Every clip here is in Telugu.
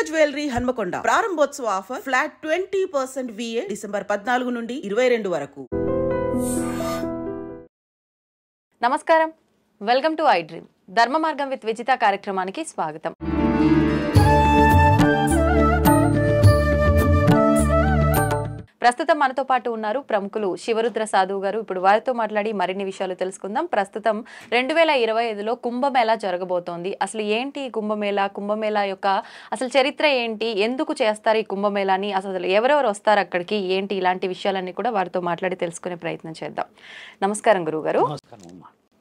జ్యువెలరీ హన్మకొండ ప్రారంభోత్సవ ఆఫర్ ఫ్లాట్ 20% VA డిసెంబర్ 14 నుండి 22 వరకు. నమస్కారం, వెల్కమ్ టు ఐ డ్రీమ్. ధర్మ మార్గం విత్ విజిత కార్యక్రమానికి స్వాగతం. ప్రస్తుతం మనతో పాటు ఉన్నారు ప్రముఖులు శివరుద్ర సాధువు గారు. ఇప్పుడు వారితో మాట్లాడి మరిన్ని విషయాలు తెలుసుకుందాం. ప్రస్తుతం 2025లో కుంభమేళా జరగబోతోంది. అసలు ఏంటి కుంభమేళా యొక్క అసలు చరిత్ర ఏంటి, ఎందుకు చేస్తారు ఈ కుంభమేళాని, అసలు ఎవరెవరు వస్తారు అక్కడికి ఏంటి, ఇలాంటి విషయాలన్నీ కూడా వారితో మాట్లాడి తెలుసుకునే ప్రయత్నం చేద్దాం. నమస్కారం గురుగారు.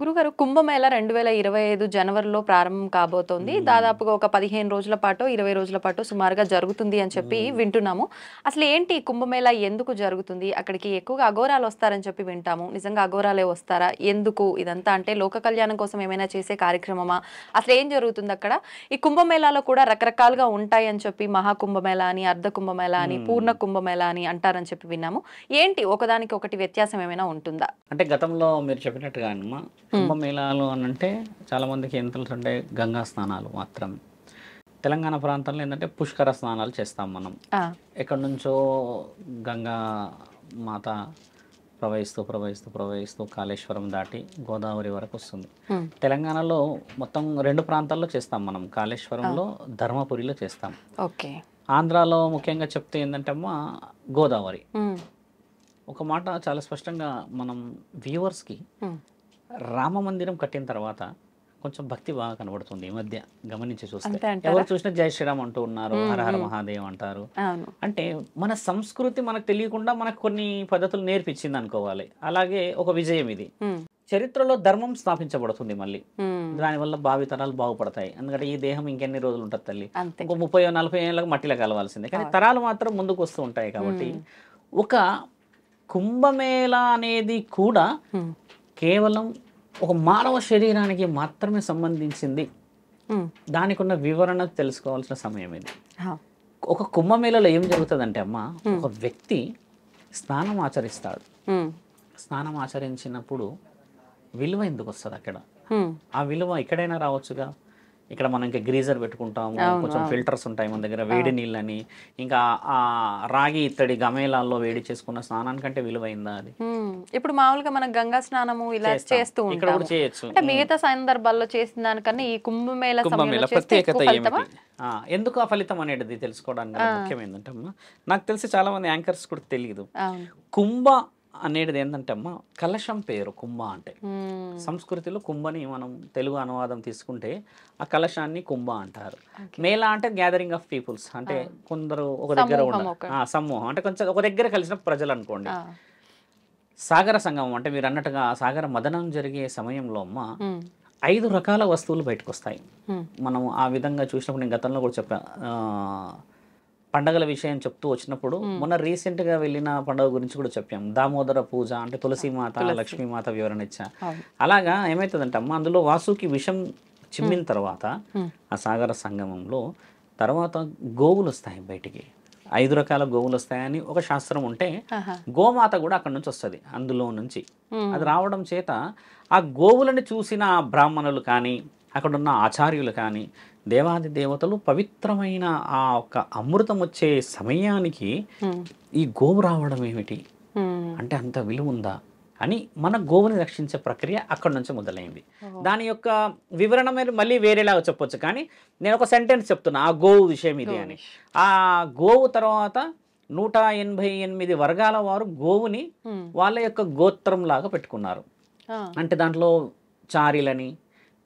గురుగారు, కుంభమేళా 2025 జనవరిలో ప్రారంభం కాబోతోంది. దాదాపుగా ఒక 15 రోజుల పాటు 20 రోజుల పాటు సుమారుగా జరుగుతుంది అని చెప్పి వింటున్నాము. అసలు ఏంటి కుంభమేళా, ఎందుకు జరుగుతుంది, అక్కడికి ఎక్కువగా అఘోరాలు వస్తారని చెప్పి వింటాము. నిజంగా అఘోరాలే వస్తారా, ఎందుకు ఇదంతా, అంటే లోక కళ్యాణం కోసం ఏమైనా చేసే కార్యక్రమమా, అసలు ఏం జరుగుతుంది అక్కడ? ఈ కుంభమేళాలో కూడా రకరకాలుగా ఉంటాయి అని చెప్పి మహాకుంభమేళా అని, అర్ధ కుంభమేళా అని, పూర్ణ కుంభమేళా అని అంటారని చెప్పి విన్నాము. ఏంటి ఒకదానికి ఒకటి వ్యత్యాసం ఏమైనా ఉంటుందా? అంటే గతంలో మీరు చెప్పినట్టుగా అమ్మా, కుంభమేళాలు అని అంటే చాలామందికి ఏం తెలుసుంటే గంగా స్నానాలు మాత్రం. తెలంగాణ ప్రాంతంలో ఏంటంటే పుష్కర స్నానాలు చేస్తాం మనం. ఎక్కడి నుంచో గంగా మాత ప్రవహిస్తూ కాళేశ్వరం దాటి గోదావరి వరకు వస్తుంది. తెలంగాణలో మొత్తం 2 ప్రాంతాల్లో చేస్తాం మనం. కాళేశ్వరంలో, ధర్మపురిలో చేస్తాం. ఓకే. ఆంధ్రాలో ముఖ్యంగా చెప్తే ఏంటంటే అమ్మా గోదావరి. ఒక మాట చాలా స్పష్టంగా మనం వ్యూవర్స్కి, రామ మందిరం కట్టిన తర్వాత కొంచెం భక్తి బాగా కనబడుతుంది ఈ మధ్య గమనించి చూస్తే. ఎవరు చూసినా జై శ్రీరామ్ అంటూ ఉన్నారు, హర హర మహాదేవ్ అంటారు. అంటే మన సంస్కృతి మనకు తెలియకుండా మనకు కొన్ని పద్ధతులు నేర్పించింది అనుకోవాలి. అలాగే ఒక విజయం ఇది. చరిత్రలో ధర్మం స్థాపించబడుతుంది మళ్ళీ. దానివల్ల భావితరాలు బాగుపడతాయి. ఎందుకంటే ఈ దేహం ఇంకెన్ని రోజులు ఉంటుంది తల్లి, ఇంకో 30-40 ఏళ్ళకి మట్టిలో కలవాల్సిందే. కానీ తరాలు మాత్రం ముందుకు వస్తూ ఉంటాయి. కాబట్టి ఒక కుంభమేళా అనేది కూడా కేవలం ఒక మానవ శరీరానికి మాత్రమే సంబంధించింది. దానికి ఉన్న వివరణ తెలుసుకోవాల్సిన సమయం ఇది. ఒక కుంభమేళలో ఏం జరుగుతుందంటే అమ్మ, ఒక వ్యక్తి స్నానం ఆచరిస్తాడు. స్నానం ఆచరించినప్పుడు విలువ ఎందుకు వస్తుంది అక్కడ? ఆ విలువ ఎక్కడైనా రావచ్చుగా. ఇక్కడ మనం ఇంకా గ్రీజర్ పెట్టుకుంటాము, కొంచెం ఫిల్టర్స్ ఉంటాయి మన దగ్గర, వేడి నీళ్ళని, ఇంకా ఆ రాగి ఇత్తడి గమేలాల్లో వేడి చేసుకున్న స్నానానికంటే విలువైందా అది? ఇప్పుడు మామూలుగా మనం గంగా స్నానము ఇలా చేస్తూ ఉంటాం, చేయొచ్చు. మిగతా సందర్భాల్లో చేసిన దానికన్నా ఈ కుంభమేళా ప్రత్యేకత ఏమిటి, ఎందుకు ఆ ఫలితం అనేది తెలుసుకోవడానికి ముఖ్యం ఏంటంటే అమ్మా, నాకు తెలిసి చాలా మంది యాంకర్స్ కూడా తెలియదు. కుంభ అనేది ఏంటంటే అమ్మ కలశం పేరు. కుంభ అంటే సంస్కృతిలో కుంభని మనం తెలుగు అనువాదం తీసుకుంటే ఆ కలశాన్ని కుంభ అంటారు. మేళా అంటే గ్యాదరింగ్ ఆఫ్ పీపుల్స్, అంటే కొందరు ఒక దగ్గర ఉండాలి, సమూహం అంటే కొంచెం ఒక దగ్గర కలిసిన ప్రజలు అనుకోండి. సాగర సంగమం అంటే మీరు అన్నట్టుగా సాగర మదనం జరిగే సమయంలో అమ్మ 5 రకాల వస్తువులు బయటకు వస్తాయి. మనం ఆ విధంగా చూసినప్పుడు నేను గతంలో కూడా చెప్పా, పండగల విషయం చెప్తూ వచ్చినప్పుడు మొన్న రీసెంట్గా వెళ్ళిన పండుగ గురించి కూడా చెప్పాం. దామోదర పూజ అంటే తులసీమాత, లక్ష్మీమాత వివరణ ఇచ్చా. అలాగా ఏమవుతుందంటే అమ్మ, అందులో వాసుకి విషం చిమ్మిన తర్వాత ఆ సాగర సంగమంలో తర్వాత గోవులు వస్తాయి బయటికి. 5 రకాల గోవులు వస్తాయని ఒక శాస్త్రం ఉంటే గోమాత కూడా అక్కడ నుంచి వస్తుంది. అందులో నుంచి అది రావడం చేత ఆ గోవులను చూసిన బ్రాహ్మణులు కానీ, అక్కడున్న ఆచార్యులు కానీ, దేవాది దేవతలు పవిత్రమైన ఆ ఒక అమృతం వచ్చే సమయానికి ఈ గోవు రావడం ఏమిటి అంటే అంత విలువ ఉందా అని మన గోవుని రక్షించే ప్రక్రియ అక్కడ నుంచి మొదలైంది. దాని యొక్క వివరణ మీరు మళ్ళీ వేరేలాగా చెప్పొచ్చు, కానీ నేను ఒక సెంటెన్స్ చెప్తున్నా ఆ గోవు విషయం ఇది అని. ఆ గోవు తర్వాత 188 వర్గాల వారు గోవుని వాళ్ళ యొక్క గోత్రం లాగా పెట్టుకున్నారు. అంటే దాంట్లో చారిలని,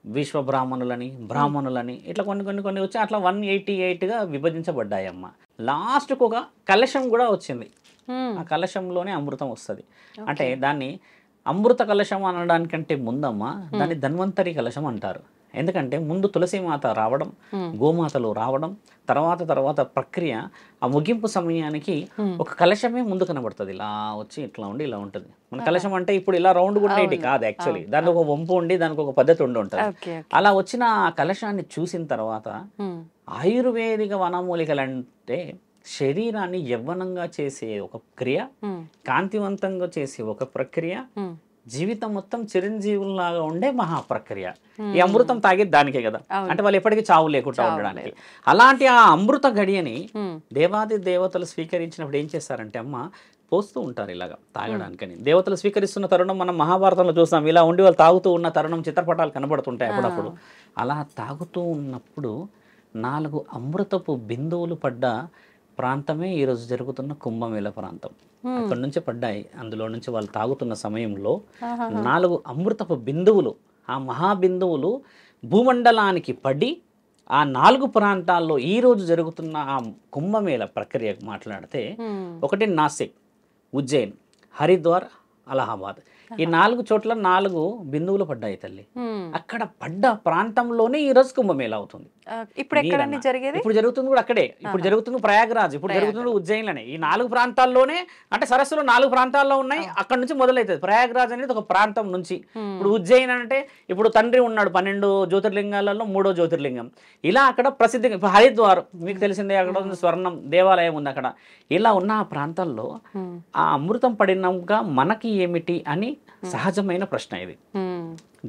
విశ్వ బ్రాహ్మణులని, బ్రాహ్మణులని ఇట్లా కొన్ని వచ్చి అట్లా 188గా విభజించబడ్డాయమ్మ. లాస్ట్కు ఒక కలశం కూడా వచ్చింది. ఆ కలశంలోనే అమృతం వస్తుంది. అంటే దాన్ని అమృత కలశం అనడానికంటే ముందమ్మ దాన్ని ధన్వంతరి కలశం అంటారు. ఎందుకంటే ముందు తులసీమాత రావడం, గోమాతలు రావడం, తర్వాత ప్రక్రియ ఆ ముగింపు సమయానికి ఒక కలశమే ముందు కనబడుతుంది. ఇలా వచ్చి ఇట్లా ఉండి ఇలా ఉంటుంది. మన కలశం అంటే ఇప్పుడు ఇలా రౌండ్ కూడా కాదు, యాక్చువల్లీ దానికి ఒక వంపు ఉండి దానికి ఒక పద్ధతి ఉంటుంది. అలా వచ్చిన ఆ కలశాన్ని చూసిన తర్వాత ఆయుర్వేదిక వనమూలికలంటే శరీరాన్ని యవ్వనంగా చేసే ఒక క్రియ, కాంతివంతంగా చేసే ఒక ప్రక్రియ, జీవితం మొత్తం చిరంజీవుల్లాగా ఉండే మహాప్రక్రియ. ఈ అమృతం తాగేది దానికే కదా, అంటే వాళ్ళు ఎప్పటికీ చావు లేకుండా ఉండడానికి. అలాంటి ఆ అమృత గడియని దేవాది దేవతలు స్వీకరించినప్పుడు ఏం చేస్తారంటే అమ్మ పోస్తూ ఉంటారు ఇలాగా తాగడానికని. దేవతలు స్వీకరిస్తున్న తరుణం మనం మహాభారతంలో చూస్తాం, ఇలా ఉండి వాళ్ళు తాగుతూ ఉన్న తరుణం చిత్రపటాలు కనబడుతుంటాయి అప్పుడప్పుడు. అలా తాగుతూ ఉన్నప్పుడు 4 అమృతపు బిందువులు పడ్డ ప్రాంతమే ఈరోజు జరుగుతున్న కుంభమేళ ప్రాంతం. అక్కడ నుంచి పడ్డాయి. అందులో నుంచి వాళ్ళు తాగుతున్న సమయంలో 4 అమృతపు బిందువులు, ఆ మహాబిందువులు భూమండలానికి పడి ఆ 4 ప్రాంతాల్లో ఈ రోజు జరుగుతున్న ఆ కుంభమేళ ప్రక్రియ మాట్లాడితే, ఒకటి నాసిక్, ఉజ్జయిన్, హరిద్వార్, అలహాబాద్. ఈ 4 చోట్ల 4 బిందువులు పడ్డాయి తల్లి. అక్కడ పడ్డ ప్రాంతంలోనే ఈ రోజు కుంభమేళ అవుతుంది. ఇప్పుడు ఎక్కడండి జరిగేది? ఇప్పుడు జరుగుతుంది కూడా అక్కడే. ఇప్పుడు జరుగుతుంది ప్రయాగరాజ్, ఇప్పుడు జరుగుతుంది ఉజ్జయిన్లోనే. ఈ 4 ప్రాంతాల్లోనే, అంటే సరస్సులో 4 ప్రాంతాల్లో ఉన్నాయి. అక్కడ నుంచి మొదలవుతుంది. ప్రయాగరాజ్ అనేది ఒక ప్రాంతం నుంచి. ఇప్పుడు ఉజ్జయిన్ అంటే ఇప్పుడు తండ్రి ఉన్నాడు 12 జ్యోతిర్లింగాలలో 3వ జ్యోతిర్లింగం. ఇలా అక్కడ ప్రసిద్ధిగా, ఇప్పుడు హరిద్వార్ మీకు తెలిసిందే, అక్కడ ఉంది స్వర్ణం దేవాలయం ఉంది అక్కడ. ఇలా ఉన్న ఆ ప్రాంతాల్లో ఆ అమృతం పడినాక మనకి ఏమిటి అని సహజమైన ప్రశ్న ఇది.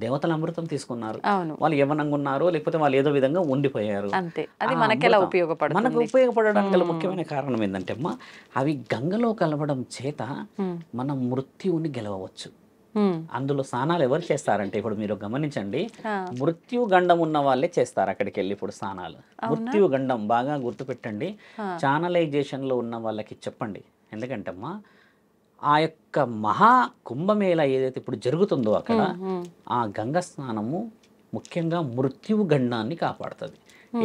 దేవతలు అమృతం తీసుకున్నారు, వాళ్ళు యవ్వనంగా ఉన్నారు, లేకపోతే వాళ్ళు ఏదో విధంగా ఉండిపోయారు. మనకు ఉపయోగపడడానికి గల ముఖ్యమైన కారణం ఏంటంటే అమ్మా, అవి గంగలో కలవడం చేత మనం మృత్యువుని గెలవవచ్చు. అందులో స్నానాలు ఎవరు చేస్తారంటే, ఇప్పుడు మీరు గమనించండి, మృత్యు గండం ఉన్న వాళ్ళే చేస్తారు అక్కడికి వెళ్ళి ఇప్పుడు స్నానాలు. మృత్యు గండం బాగా గుర్తుపెట్టండి. ఛానలైజేషన్ లో ఉన్న వాళ్ళకి చెప్పండి. ఎందుకంటే అమ్మా, ఆ యొక్క మహా కుంభమేళ ఏదైతే ఇప్పుడు జరుగుతుందో అక్కడ ఆ గంగ స్నానము ముఖ్యంగా మృత్యు గండాన్ని కాపాడుతుంది.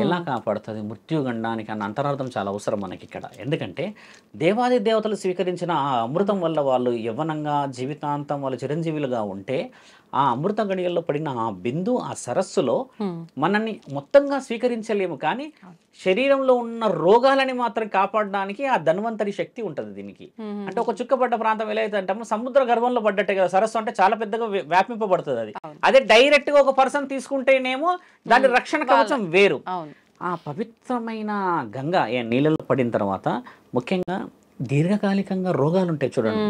ఎలా కాపాడుతుంది మృత్యు గండానికి అన్న అంతరార్థం చాలా అవసరం మనకి ఇక్కడ. ఎందుకంటే దేవాది దేవతలు స్వీకరించిన ఆ అమృతం వల్ల వాళ్ళు యవ్వనంగా జీవితాంతం వాళ్ళు చిరంజీవులుగా ఉంటే, ఆ అమృత గడియల్లో పడిన ఆ బిందు, ఆ సరస్సులో మనల్ని మొత్తంగా స్వీకరించలేము, కానీ శరీరంలో ఉన్న రోగాలని మాత్రం కాపాడడానికి ఆ ధన్వంతరి శక్తి ఉంటుంది దీనికి. అంటే ఒక చుక్కపడ్డ ప్రాంతం ఎలా అయితే అంటే సముద్ర గర్భంలో పడ్డట్టే కదా సరస్సు, అంటే చాలా పెద్దగా వ్యాపింపబడుతుంది అది. అదే డైరెక్ట్ గా ఒక పర్సన్ తీసుకుంటేనేమో దాని రక్షణ కవచం వేరు. ఆ పవిత్రమైన గంగ నీళ్ళలో పడిన తర్వాత ముఖ్యంగా దీర్ఘకాలికంగా రోగాలు ఉంటాయి చూడండి,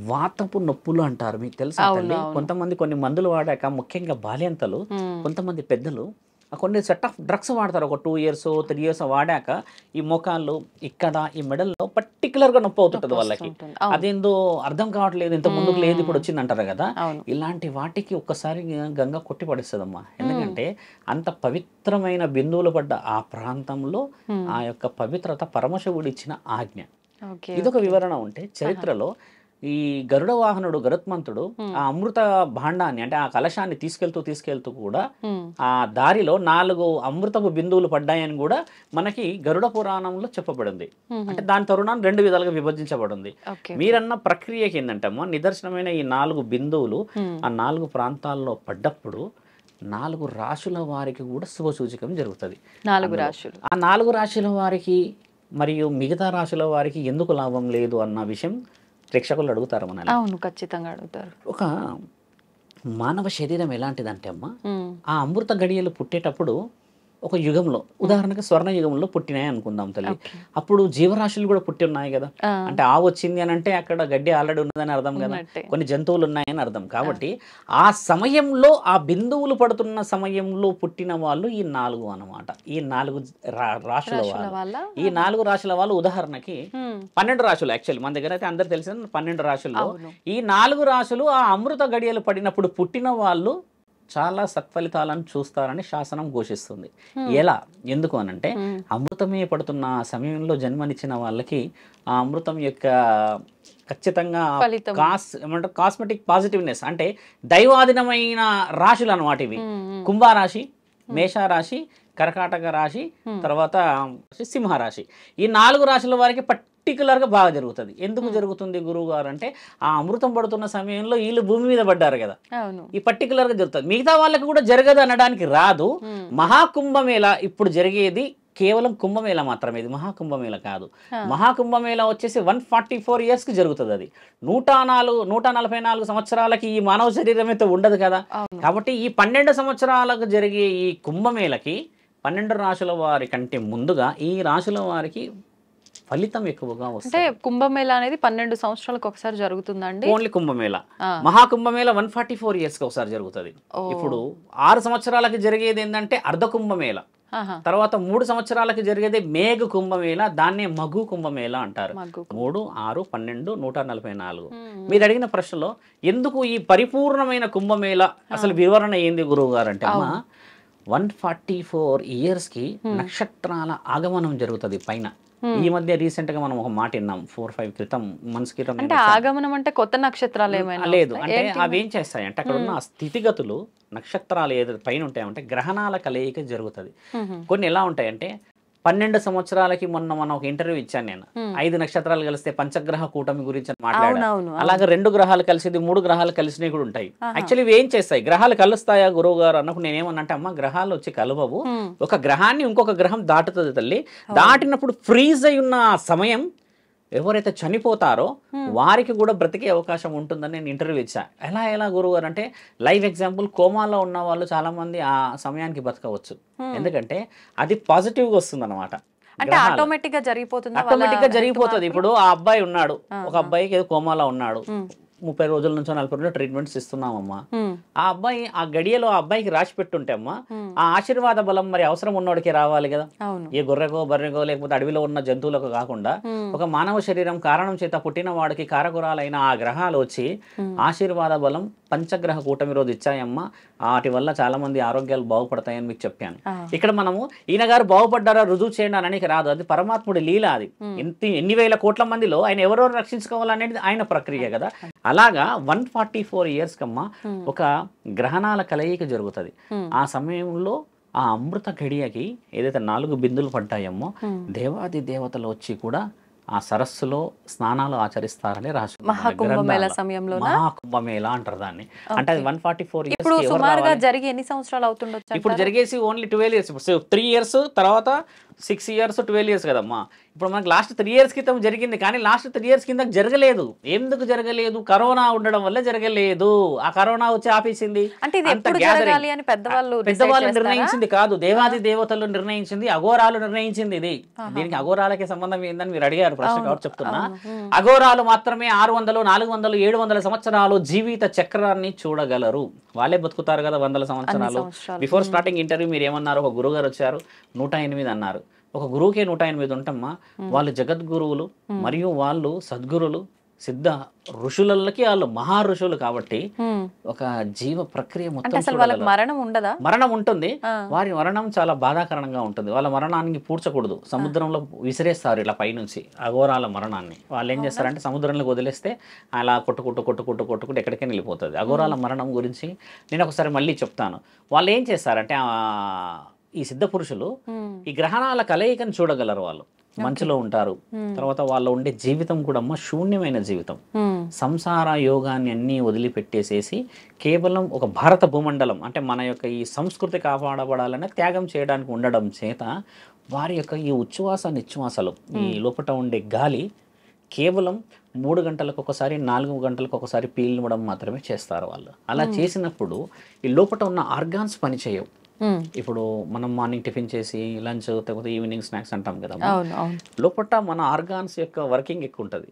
వాతపు నొప్పులు అంటారు, మీకు తెలుసా తల్లి? కొంతమంది కొన్ని మందులు వాడాక, ముఖ్యంగా బాల్యంతలు, కొంతమంది పెద్దలు కొన్ని సెట్ ఆఫ్ డ్రగ్స్ వాడతారు. ఒక 2 years 3 years వాడాక ఈ మోకాళ్ళు, ఇక్కడ ఈ మెడల్లో పర్టికులర్గా నొప్పి అవుతుంటుంది వాళ్ళకి. అదేందో అర్థం కావట్లేదు, ఇంత ముందుకు లేదు ఇప్పుడు వచ్చింది అంటారు కదా. ఇలాంటి వాటికి ఒక్కసారి గంగ కొట్టి పడేస్తుందమ్మా. ఎందుకంటే అంత పవిత్రమైన బిందువులు పడ్డ ఆ ప్రాంతంలో ఆ యొక్క పవిత్రత పరమశివుడు ఇచ్చిన ఆజ్ఞ. ఇదొక వివరణ ఉంటే, చరిత్రలో ఈ గరుడ వాహనుడు గరుత్మంతుడు ఆ అమృత భాండాన్ని, అంటే ఆ కలశాన్ని తీసుకెళ్తూ కూడా ఆ దారిలో 4 అమృతపు బిందువులు పడ్డాయని కూడా మనకి గరుడ పురాణంలో చెప్పబడింది. అంటే దాని తరుణాన్ని 2 విధాలుగా విభజించబడింది. మీరన్న ప్రక్రియకి ఏంటంటమ్మా, నిదర్శనమైన ఈ 4 బిందువులు ఆ 4 ప్రాంతాల్లో పడ్డప్పుడు 4 రాశుల వారికి కూడా శుభ సూచకం జరుగుతుంది. ఆ 4 రాశుల వారికి మరియు మిగతా రాశుల వారికి ఎందుకు లాభం లేదు అన్న విషయం ప్రేక్షకులు అడుగుతారు మనల్ని. అవును, ఖచ్చితంగా అడుగుతారు. ఒక మానవ శరీరం ఎలాంటిదంటే అమ్మా, ఆ అమృత గడియలు పుట్టేటప్పుడు ఒక యుగంలో, ఉదాహరణకి స్వర్ణ యుగంలో పుట్టినాయి అనుకుందాం తల్లి. అప్పుడు జీవరాశులు కూడా పుట్టి ఉన్నాయి కదా. అంటే ఆవు వచ్చింది అని అంటే అక్కడ గడ్డి ఆల్రెడీ ఉన్నదని అర్థం కదా, కొన్ని జంతువులు ఉన్నాయని అర్థం. కాబట్టి ఆ సమయంలో, ఆ బిందువులు పడుతున్న సమయంలో పుట్టిన వాళ్ళు ఈ 4 అన్నమాట. ఈ 4 రాశుల వాళ్ళు, ఈ 4 రాశుల వాళ్ళు ఉదాహరణకి 12 రాశులు. యాక్చువల్లీ మన దగ్గర అయితే అందరు తెలిసిన 12 రాశుల్లో ఈ 4 రాశులు ఆ అమృత గడియలు పడినప్పుడు పుట్టిన వాళ్ళు చాలా సత్ఫలితాలను చూస్తారని శాసనం ఘోషిస్తుంది. ఎలా, ఎందుకు అనంటే అమృతమే పడుతున్న సమయంలో జన్మనిచ్చిన వాళ్ళకి ఆ అమృతం యొక్క ఖచ్చితంగా ఏమంటారు కాస్మెటిక్ పాజిటివ్నెస్, అంటే దైవాధీనమైన రాశులు అన్నమాట ఇవి. కుంభరాశి, మేషరాశి, కర్కాటక రాశి, తర్వాత సింహరాశి. ఈ 4 రాశుల వారికి పర్టికులర్గా బాగా జరుగుతుంది. ఎందుకు జరుగుతుంది గురువు గారు అంటే, ఆ అమృతం పడుతున్న సమయంలో వీళ్ళు భూమి మీద పడ్డారు కదా, ఈ పర్టికులర్గా జరుగుతుంది. మిగతా వాళ్ళకి కూడా జరగదు అనడానికి రాదు. మహాకుంభమేళ ఇప్పుడు జరిగేది కేవలం కుంభమేళ మాత్రమే, ఇది మహాకుంభమేళ కాదు. మహాకుంభమేళ వచ్చేసి 144 years కి జరుగుతుంది. అది 144 సంవత్సరాలకి ఈ మానవ శరీరం అయితే ఉండదు కదా. కాబట్టి ఈ 12 సంవత్సరాలకు జరిగే ఈ కుంభమేళకి 12 రాశుల వారి కంటే ముందుగా ఈ రాశుల వారికి ఫలితం ఎక్కువగా అంటే వస్తుంది. కుంభమేళా అనేది 12 సంవత్సరాలకు ఒకసారి జరుగుతుందండి. ఓన్లీ కుంభమేళా. మహాకుంభమేళా 144 ఇయర్స్కి ఒకసారి జరుగుతుంది. ఇప్పుడు 6 సంవత్సరాలకి జరిగేది ఏంటంటే అర్ధ కుంభమేళా, తర్వాత 3 సంవత్సరాలకి జరిగేది మేఘ కుంభమేళా, దాన్నే మగు కుంభమేళా అంటారు. 3, 6, 12, 144. మీరు అడిగిన ప్రశ్నలో ఎందుకు ఈ పరిపూర్ణమైన కుంభమేళా అసలు వివరణ ఏంది గురువు గారు అంటే అమ్మా 144 ఇయర్స్కి నక్షత్రాల ఆగమనం జరుగుతుంది పైన. ఈ మధ్య రీసెంట్ గా మనం ఒక మాట విన్నాం 4-5 మంత్స్ క్రితం. అంటే ఆగమనం అంటే కొత్త నక్షత్రాలు ఏమైనా లేదు, అంటే అవి ఏం చేస్తాయి అంటే అక్కడ ఉన్న స్థితిగతులు నక్షత్రాలు ఏదైతే పైన ఉంటాయంటే గ్రహణాల కలయిక జరుగుతుంది. కొన్ని ఎలా ఉంటాయంటే 12 సంవత్సరాలకి మొన్న మనం ఒక ఇంటర్వ్యూ ఇచ్చాను నేను, 5 నక్షత్రాలు కలిస్తే పంచగ్రహ కూటమి గురించి మాట్లాడాను. అలాగే 2 గ్రహాలు కలిసేది 3 గ్రహాలు కలిసినవి కూడా ఉంటాయి. యాక్చువల్లీ ఇవి ఏం చేస్తాయి, గ్రహాలు కలుస్తాయా గురువు గారు అన్నప్పుడు నేనేమన్నంటే అమ్మ గ్రహాలు వచ్చి కలవవు, ఒక గ్రహాన్ని ఇంకొక గ్రహం దాటుతుంది తల్లి, దాటినప్పుడు ఫ్రీజ్ అయి ఉన్న సమయం ఎవరైతే చనిపోతారో వారికి కూడా బ్రతికే అవకాశం ఉంటుందని నేను ఇంటర్వ్యూ ఇచ్చా. ఎలా గురువు గారు అంటే లైవ్ ఎగ్జాంపుల్, కోమాలో ఉన్న వాళ్ళు చాలా మంది ఆ సమయానికి బతకవచ్చు, ఎందుకంటే అది పాజిటివ్గా వస్తుంది అనమాట. అంటే ఆటోమేటిక్ గా జరిగిపోతుంది. ఇప్పుడు ఆ అబ్బాయి ఉన్నాడు, ఒక అబ్బాయికి ఏదో కోమాలో ఉన్నాడు, 30 రోజుల నుంచో 40 రోజులు ట్రీట్మెంట్స్ ఇస్తున్నామమ్మా. ఆ అబ్బాయి ఆ గడియలో ఆ అబ్బాయికి రాసి పెట్టుంటే అమ్మా ఆ ఆశీర్వాద బలం మరి అవసరం ఉన్నోడికి రావాలి కదా, ఏ గొర్రెకో బర్రెకో లేకపోతే అడవిలో ఉన్న జంతువులకు కాకుండా ఒక మానవ శరీరం కారణం చేత పుట్టిన వాడికి కారకురాలైన ఆ గ్రహాలు వచ్చి ఆశీర్వాద బలం పంచగ్రహ కూటమి రోజు ఇచ్చాయమ్మా. వాటి వల్ల చాలా మంది ఆరోగ్యాలు బాగుపడతాయని మీకు చెప్పాను. ఇక్కడ మనము ఈయన గారు బాగుపడ్డారా రుజువు చేయండి అనడానికి రాదు, అది పరమాత్ముడి లీల. అది ఎన్ని వేల కోట్ల మందిలో ఆయన ఎవరెవరు రక్షించుకోవాలనేది ఆయన ప్రక్రియ కదా. అలాగా 144 ఇయర్స్ కమ్మా ఒక గ్రహణాల కలయిక జరుగుతుంది. ఆ సమయంలో ఆ అమృత గడియకి ఏదైతే 4 బిందులు పడ్డాయమ్మో దేవాది దేవతలు వచ్చి కూడా ఆ సరస్సులో స్నానాలు ఆచరిస్తారని రాసి మహాకుంభమేళా సమయంలో మహాకుంభమేళా అంటారు దాన్ని. అంటే అది 144 ఇయర్స్. ఇప్పుడు సుమారుగా జరిగి ఎన్ని సంవత్సరాలు అవుతుండొచ్చు? ఇప్పుడు జరిగేసి ఓన్లీ 12 ఇయర్స్. 3 ఇయర్స్ తర్వాత 6 ఇయర్స్ 12 ఇయర్స్ కదమ్మా. ఇప్పుడు మనకు లాస్ట్ 3 ఇయర్స్ క్రితం జరిగింది, కానీ లాస్ట్ 3 ఇయర్స్ కింద జరగలేదు. ఎందుకు జరగలేదు? కరోనా ఉండడం వల్ల జరగలేదు. ఆ కరోనా వచ్చి ఆపేసింది. పెద్దవాళ్ళు నిర్ణయించింది కాదు, దేవాది దేవతలు నిర్ణయించింది, అఘోరాలు నిర్ణయించింది. ఇది దీనికి అఘోరాలకి సంబంధం ఏందని మీరు అడిగారు ప్రశ్న కాబట్టి చెప్తున్నా. అఘోరాలు మాత్రమే 600, 400, 700 సంవత్సరాలు జీవిత చక్రాన్ని చూడగలరు. వాళ్ళే బతుకుతారు కదా 100 సంవత్సరాలు. బిఫోర్ స్టార్టింగ్ ఇంటర్వ్యూ మీరు ఏమన్నారు, ఒక గురువు గారు వచ్చారు 108 అన్నారు. ఒక గురువుకే 108 ఉంటమ్మా. వాళ్ళు జగద్గురువులు మరియు వాళ్ళు సద్గురులు, సిద్ధ ఋషులకి వాళ్ళు మహా ఋషులు కాబట్టి ఒక జీవ ప్రక్రియ మొత్తం మరణం ఉండదా? మరణం ఉంటుంది. వారి మరణం చాలా బాధాకరంగా ఉంటుంది. వాళ్ళ మరణానికి పూడ్చకూడదు, సముద్రంలో విసిరేస్తారు ఇలా పైనుంచి అఘోరాల మరణాన్ని. వాళ్ళు ఏం చేస్తారంటే సముద్రంలోకి వదిలేస్తే అలా కొట్టుకుంటూ ఎక్కడికైనా వెళ్ళిపోతుంది. అఘోరాల మరణం గురించి నేను ఒకసారి మళ్ళీ చెప్తాను. వాళ్ళు ఏం చేస్తారంటే ఈ సిద్ధ పురుషులు ఈ గ్రహణాల కలయికను చూడగలరు. వాళ్ళు మంచులో ఉంటారు. తర్వాత వాళ్ళు ఉండే జీవితం కూడా శూన్యమైన జీవితం. సంసార యోగాన్ని అన్నీ వదిలిపెట్టేసేసి కేవలం ఒక భారత భూమండలం అంటే మన యొక్క ఈ సంస్కృతి కాపాడబడాలనే త్యాగం చేయడానికి ఉండడం చేత వారి యొక్క ఈ ఉచ్ఛ్వాస నిశ్వాసలు, ఈ లోపల ఉండే గాలి కేవలం 3 గంటలకు ఒకసారి 4 గంటలకు ఒకసారి పీల్చడం మాత్రమే చేస్తారు వాళ్ళు. అలా చేసినప్పుడు ఈ లోపల ఉన్న ఆర్గాన్స్ పనిచేయవు. ఇప్పుడు మనం మార్నింగ్ టిఫిన్ చేసి లంచ్ లేకపోతే ఈవినింగ్ స్నాక్స్ అంటాం కదా, లోపల మన ఆర్గాన్స్ యొక్క వర్కింగ్ ఎక్కువ ఉంటుంది.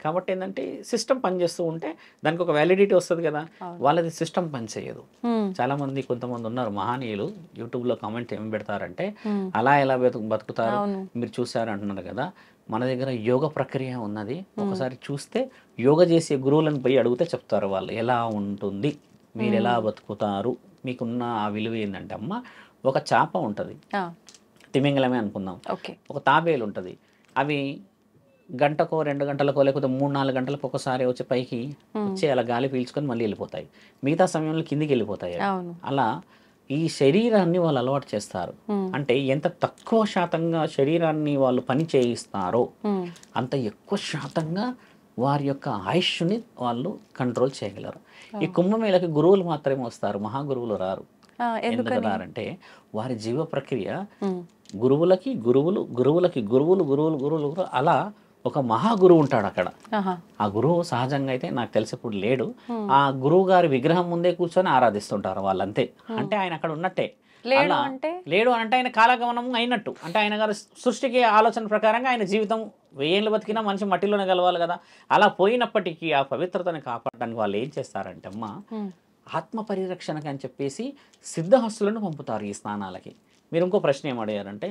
కాబట్టి ఏంటంటే సిస్టమ్ పనిచేస్తూ ఉంటే దానికి ఒక వ్యాలిడిటీ వస్తుంది కదా. వాళ్ళది సిస్టమ్ పనిచేయదు. చాలా మంది కొంతమంది ఉన్నారు మహనీయులు యూట్యూబ్లో కామెంట్ ఏం పెడతారంటే అలా ఎలా బతుకుతారు మీరు చూసారు అంటున్నారు కదా. మన దగ్గర యోగ ప్రక్రియ ఉన్నది. ఒకసారి చూస్తే యోగ చేసే గురువులను పోయి అడిగితే చెప్తారు వాళ్ళు ఎలా ఉంటుంది, మీరు ఎలా బతుకుతారు, మీకున్న ఆ విలువ ఏంటంటే అమ్మ ఒక చేప ఉంటుంది, తిమింగలమే అనుకుందాం, ఒక తాబేలు ఉంటుంది. అవి గంటకో 2 గంటలకో లేకపోతే 3-4 గంటలకు ఒకసారి వచ్చి పైకి వచ్చి అలా గాలి పీల్చుకొని మళ్ళీ వెళ్ళిపోతాయి. మిగతా సమయంలో కిందికి వెళ్ళిపోతాయి. అలా ఈ శరీరాన్ని వాళ్ళు అలవాటు చేస్తారు. అంటే ఎంత తక్కువ శాతంగా శరీరాన్ని వాళ్ళు పని చేయిస్తారో అంత ఎక్కువ శాతంగా వారి యొక్క ఆయుష్ని వాళ్ళు కంట్రోల్ చేయగలరు. ఈ కుంభమేళకి గురువులు మాత్రమే వస్తారు, మహాగురువులు రారు. ఎందుకు రారంటే వారి జీవ ప్రక్రియ గురువులకి గురువులు అలా ఒక మహాగురువు ఉంటాడు అక్కడ. ఆ గురువు సహజంగా అయితే నాకు తెలిసి ఇప్పుడు లేడు. ఆ గురువు గారి విగ్రహం ముందే కూర్చొని ఆరాధిస్తుంటారు వాళ్ళంతే. అంటే ఆయన అక్కడ ఉన్నట్టే. అలా లేడు అంటే ఆయన కాలగమనం అయినట్టు, అంటే ఆయన గారు సృష్టికి ఆలోచన ప్రకారంగా ఆయన జీవితం 1000 ఏళ్ళు బతికినా మనిషి మట్టిలోనే కలవాలి కదా. అలా పోయినప్పటికీ ఆ పవిత్రతను కాపాడడానికి వాళ్ళు ఏం చేస్తారంటే అమ్మ, ఆత్మ పరిరక్షణకి అని చెప్పేసి సిద్ధహస్తులను పంపుతారు ఈ స్నానాలకి. మీరు ఇంకో ప్రశ్న ఏం అడిగారంటే,